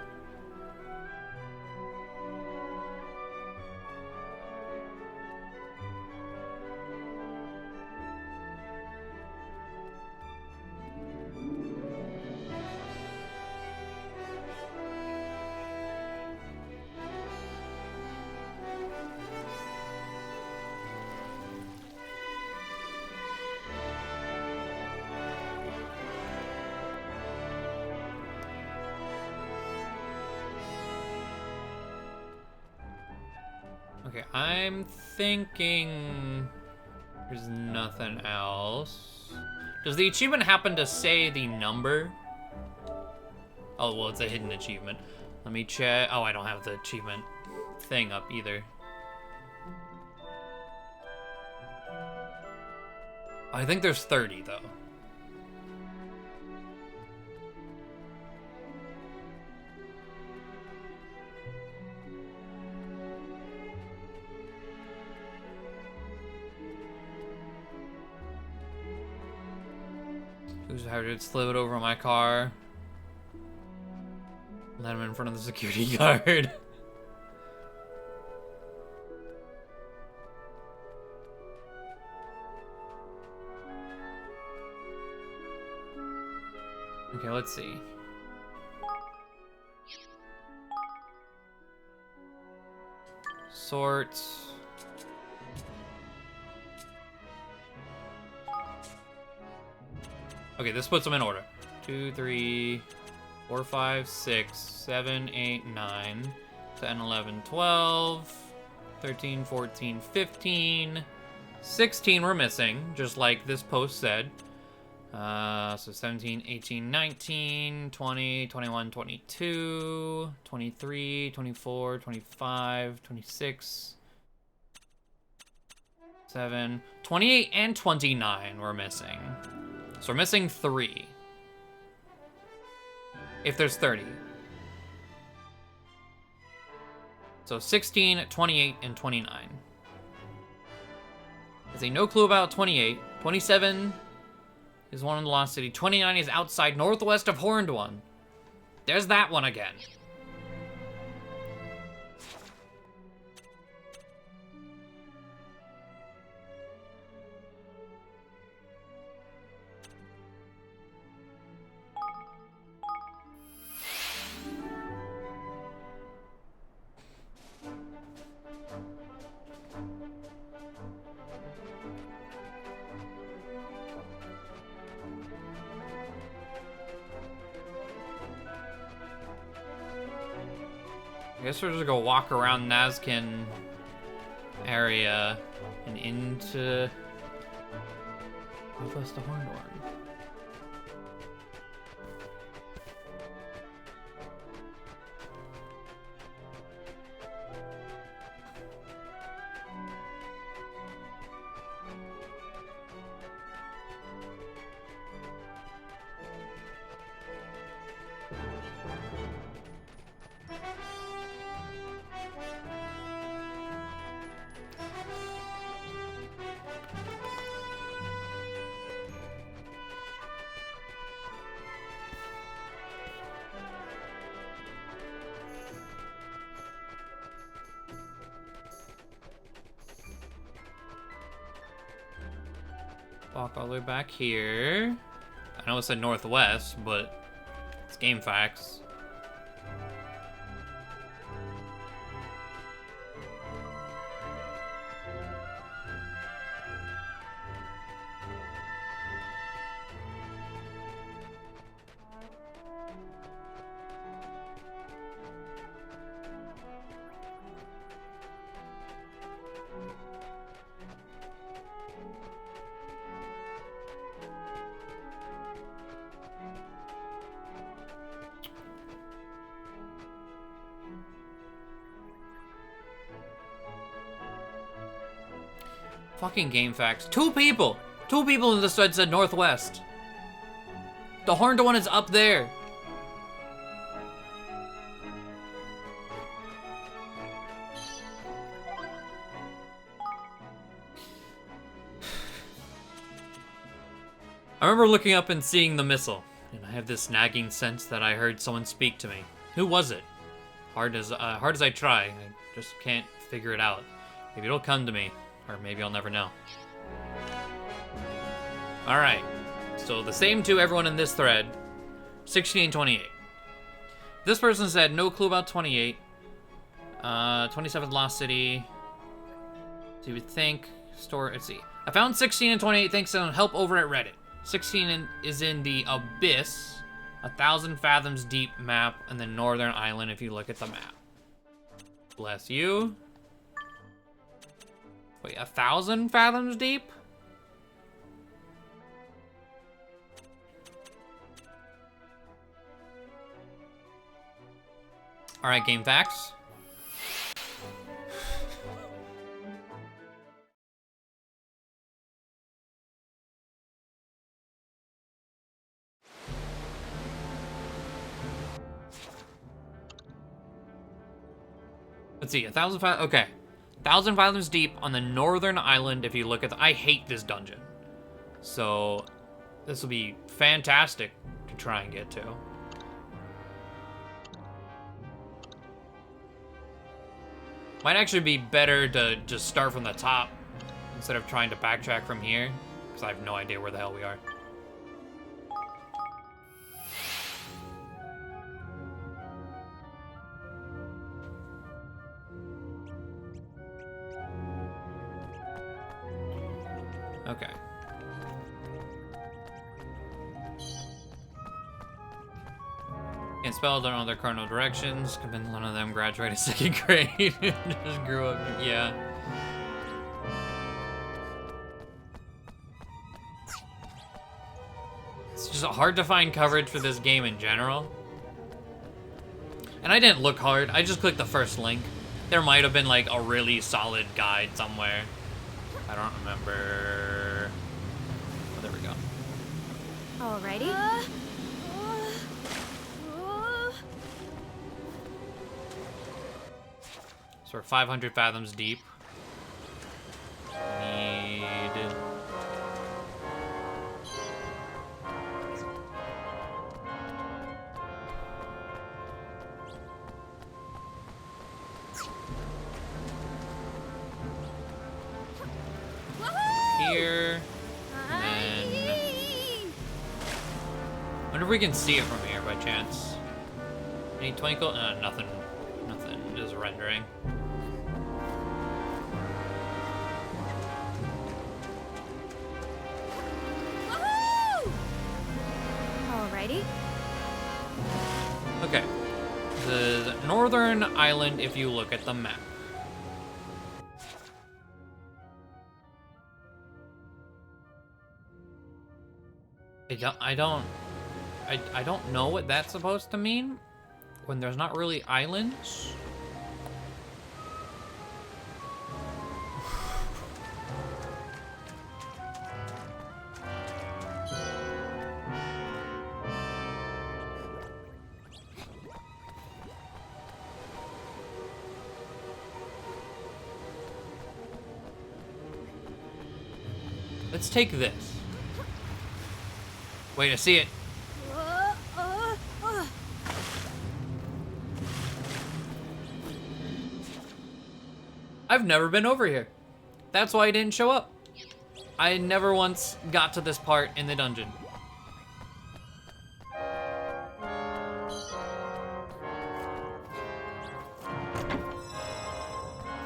Okay, I'm thinking there's nothing else. Does the achievement happen to say the number? Oh, well, it's a hidden achievement. Let me check. Oh, I don't have the achievement thing up either. I think there's 30, though. Who's hired to slip it over my car? Let him in front of the security guard. Okay, let's see. Sort. Okay, this puts them in order. 2, 3, 4, 5, 6, 7, 8, 9, 10, 11, 12, 13, 14, 15, 16 we're missing, just like this post said. So 17, 18, 19, 20, 21, 22, 23, 24, 25, 26, 7, 28, and 29 we're missing. So we're missing 3. If there's 30. So 16, 28, and 29. There's a no clue about 28. 27 is one in the Lost City. 29 is outside northwest of Horned One. There's that one again. I guess we're just gonna walk around Nazcan area and into northwest of Horned One. Walk all the way back here. I know it said northwest, but it's game facts. Fucking game facts. Two people in this thread said northwest. The horned one is up there. I remember looking up and seeing the missile, and I have this nagging sense that I heard someone speak to me. Who was it? Hard as I try, I just can't figure it out. Maybe it'll come to me, or maybe I'll never know. Alright, so the same to everyone in this thread, 16 and 28. This person said, no clue about 28. 27th Lost City. So you would think, let's see. I found 16 and 28 thanks to help over at Reddit. 16 is in the Abyss, 1,000 fathoms deep map, and the Northern Island if you look at the map. Bless you. Wait, 1,000 fathoms deep? Alright, game facts. Let's see, 1,000 fathoms, okay. 1,000 fathoms deep on the Northern Island if you look at I hate this dungeon. So, this will be fantastic to try and get to. Might actually be better to just start from the top instead of trying to backtrack from here, because I have no idea where the hell we are. Okay. Can't spell, don't know their cardinal directions. Convinced one of them graduated 2nd grade. Just grew up, yeah. It's just hard to find coverage for this game in general. And I didn't look hard, I just clicked the first link. There might have been like a really solid guide somewhere. I don't remember. Oh, there we go. Alrighty. So we're 500 fathoms deep. Need... here. And then... wonder if we can see it from here by chance. Any twinkle? Nothing. Nothing. Just rendering. Alrighty. Okay. The Northern Island if you look at the map. I don't know what that's supposed to mean when there's not really islands. Let's take this. Wait, I see it. I've never been over here. That's why I didn't show up. I never once got to this part in the dungeon.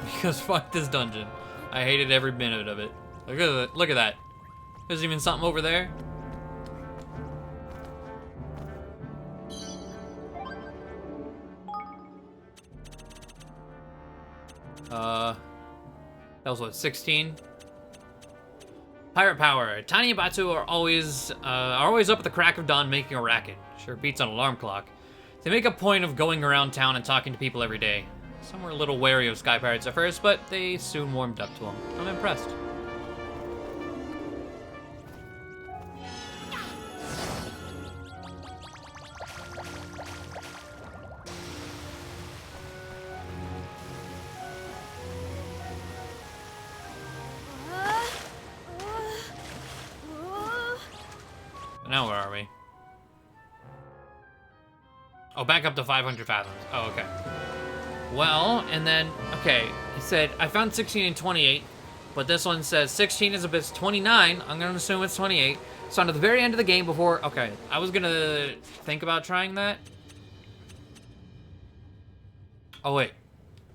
Because fuck this dungeon. I hated every minute of it. Look at that. There's even something over there. That was what, 16? Pirate power. Tiny and Batu are always up at the crack of dawn making a racket. Sure beats an alarm clock. They make a point of going around town and talking to people every day. Some were a little wary of sky pirates at first, but they soon warmed up to them. I'm impressed. Now where are we? Oh, back up to 500 fathoms. Oh, okay. Well, and then, okay, it said, I found 16 and 28, but this one says 16 is a bit 29. I'm gonna assume it's 28. So at the very end of the game before, okay, I was gonna think about trying that. Oh, wait.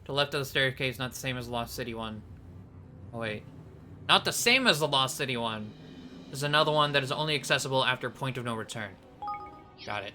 The left of the staircase, not the same as the Lost City one. Oh, wait. Not the same as the Lost City one. There's another one that is only accessible after point of no return. Got it.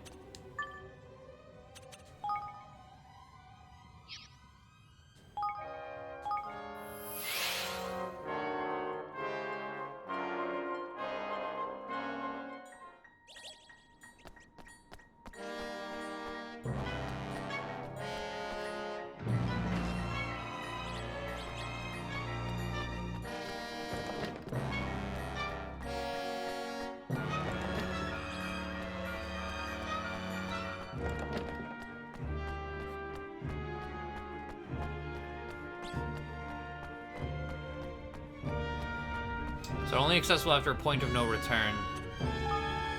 So only accessible after a point of no return.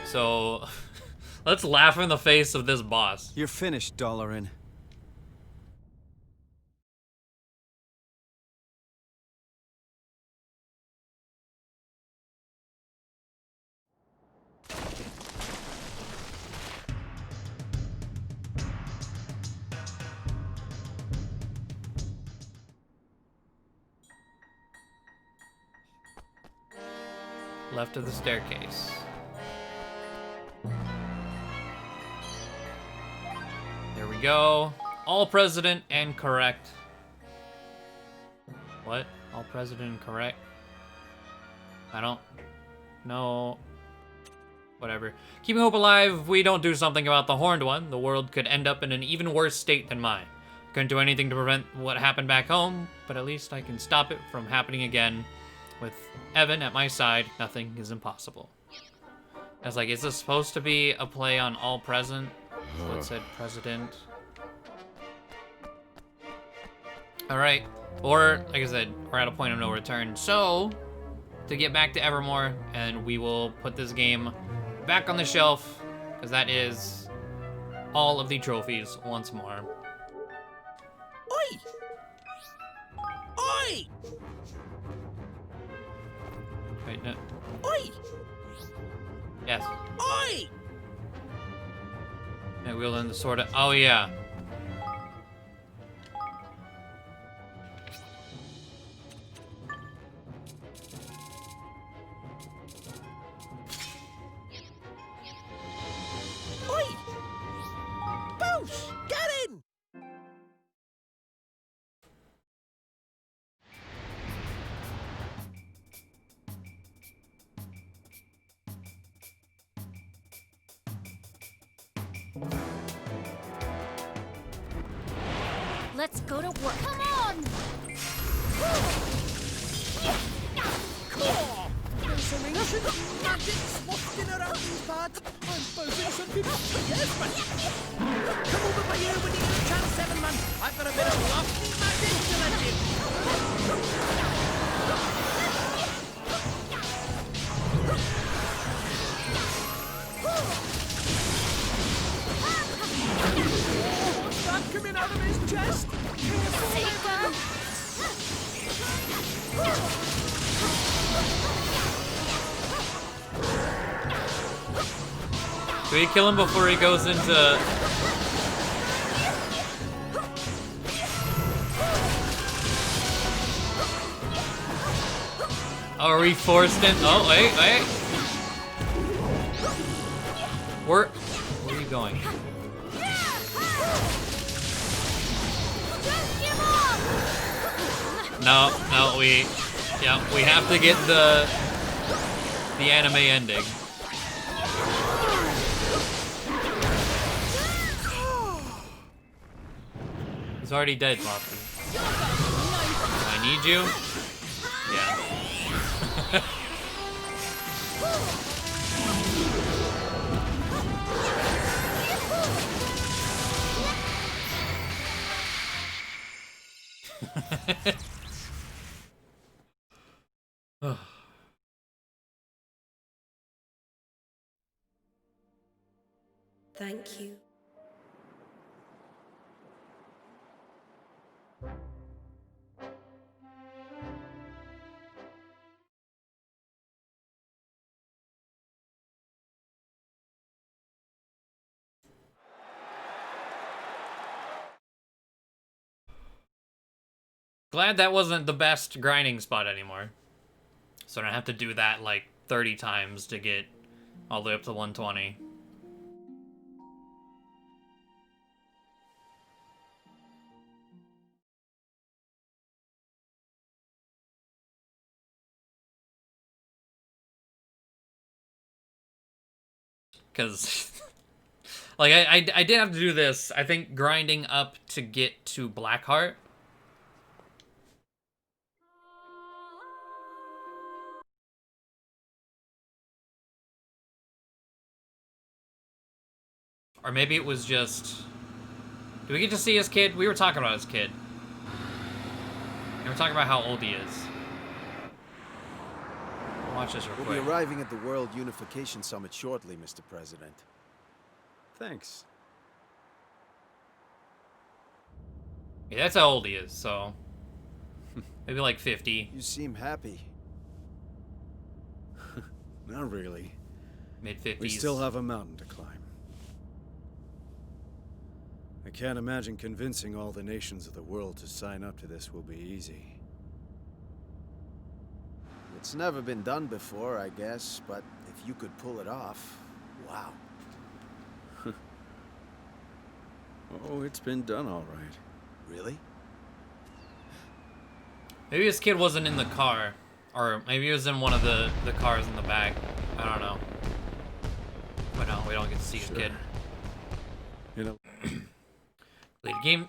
So let's laugh in the face of this boss. You're finished, Dollarin. Left of the staircase. There we go. All president and correct. What? All president and correct? I don't know. Whatever. Keeping hope alive, if we don't do something about the horned one, the world could end up in an even worse state than mine. Couldn't do anything to prevent what happened back home, but at least I can stop it from happening again. With Evan at my side, nothing is impossible. I was like, is this supposed to be a play on all present? So it said president. Alright. Or, like I said, we're at a point of no return. So, to get back to Evermore, and we will put this game back on the shelf, because that is all of the trophies once more. Oi! Oi! Wait, no. Oi! Yes. Oi! Yeah, we'll learn the sword. Oh, yeah. Oi! Boosh! Get in! Let's go to work. Come on! There's some ancient magic swafting around these parts. I'm buzzing some people. Yes, but come over by here when you get a chance, Seven Man. I've got a bit of lofty magic to let you. What's that coming out of his chest? Do we kill him before he goes into... Oh, are we forced in? Oh, wait, wait. Where are you going? No, no, we have to get the anime ending. He's already dead, Lofty. I need you? Yeah. thank you. Glad that wasn't the best grinding spot anymore. So I don't have to do that like 30 times to get all the way up to 120. Because, like, I did have to do this, I think, grinding up to get to Blackheart. Or maybe it was just... Do we get to see his kid? We were talking about his kid. And we're talking about how old he is. Watch this real We'll quick. be arriving at the World Unification Summit shortly, Mr. President. Thanks. Yeah, that's how old he is, so... Maybe like 50. You seem happy. Not really. Mid-50s. We still have a mountain to climb. I can't imagine convincing all the nations of the world to sign up to this will be easy. It's never been done before, I guess, but if you could pull it off, wow. Oh, it's been done all right. Really? Maybe his kid wasn't in the car. Or maybe he was in one of the cars in the back. I don't know. But no, we don't get to see his kid. You know, Complete the game.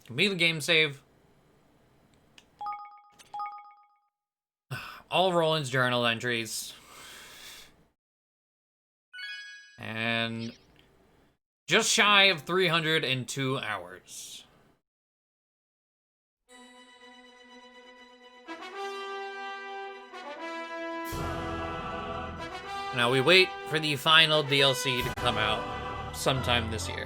Complete the game save. All Roland's journal entries. And just shy of 302 hours. Now we wait for the final DLC to come out sometime this year.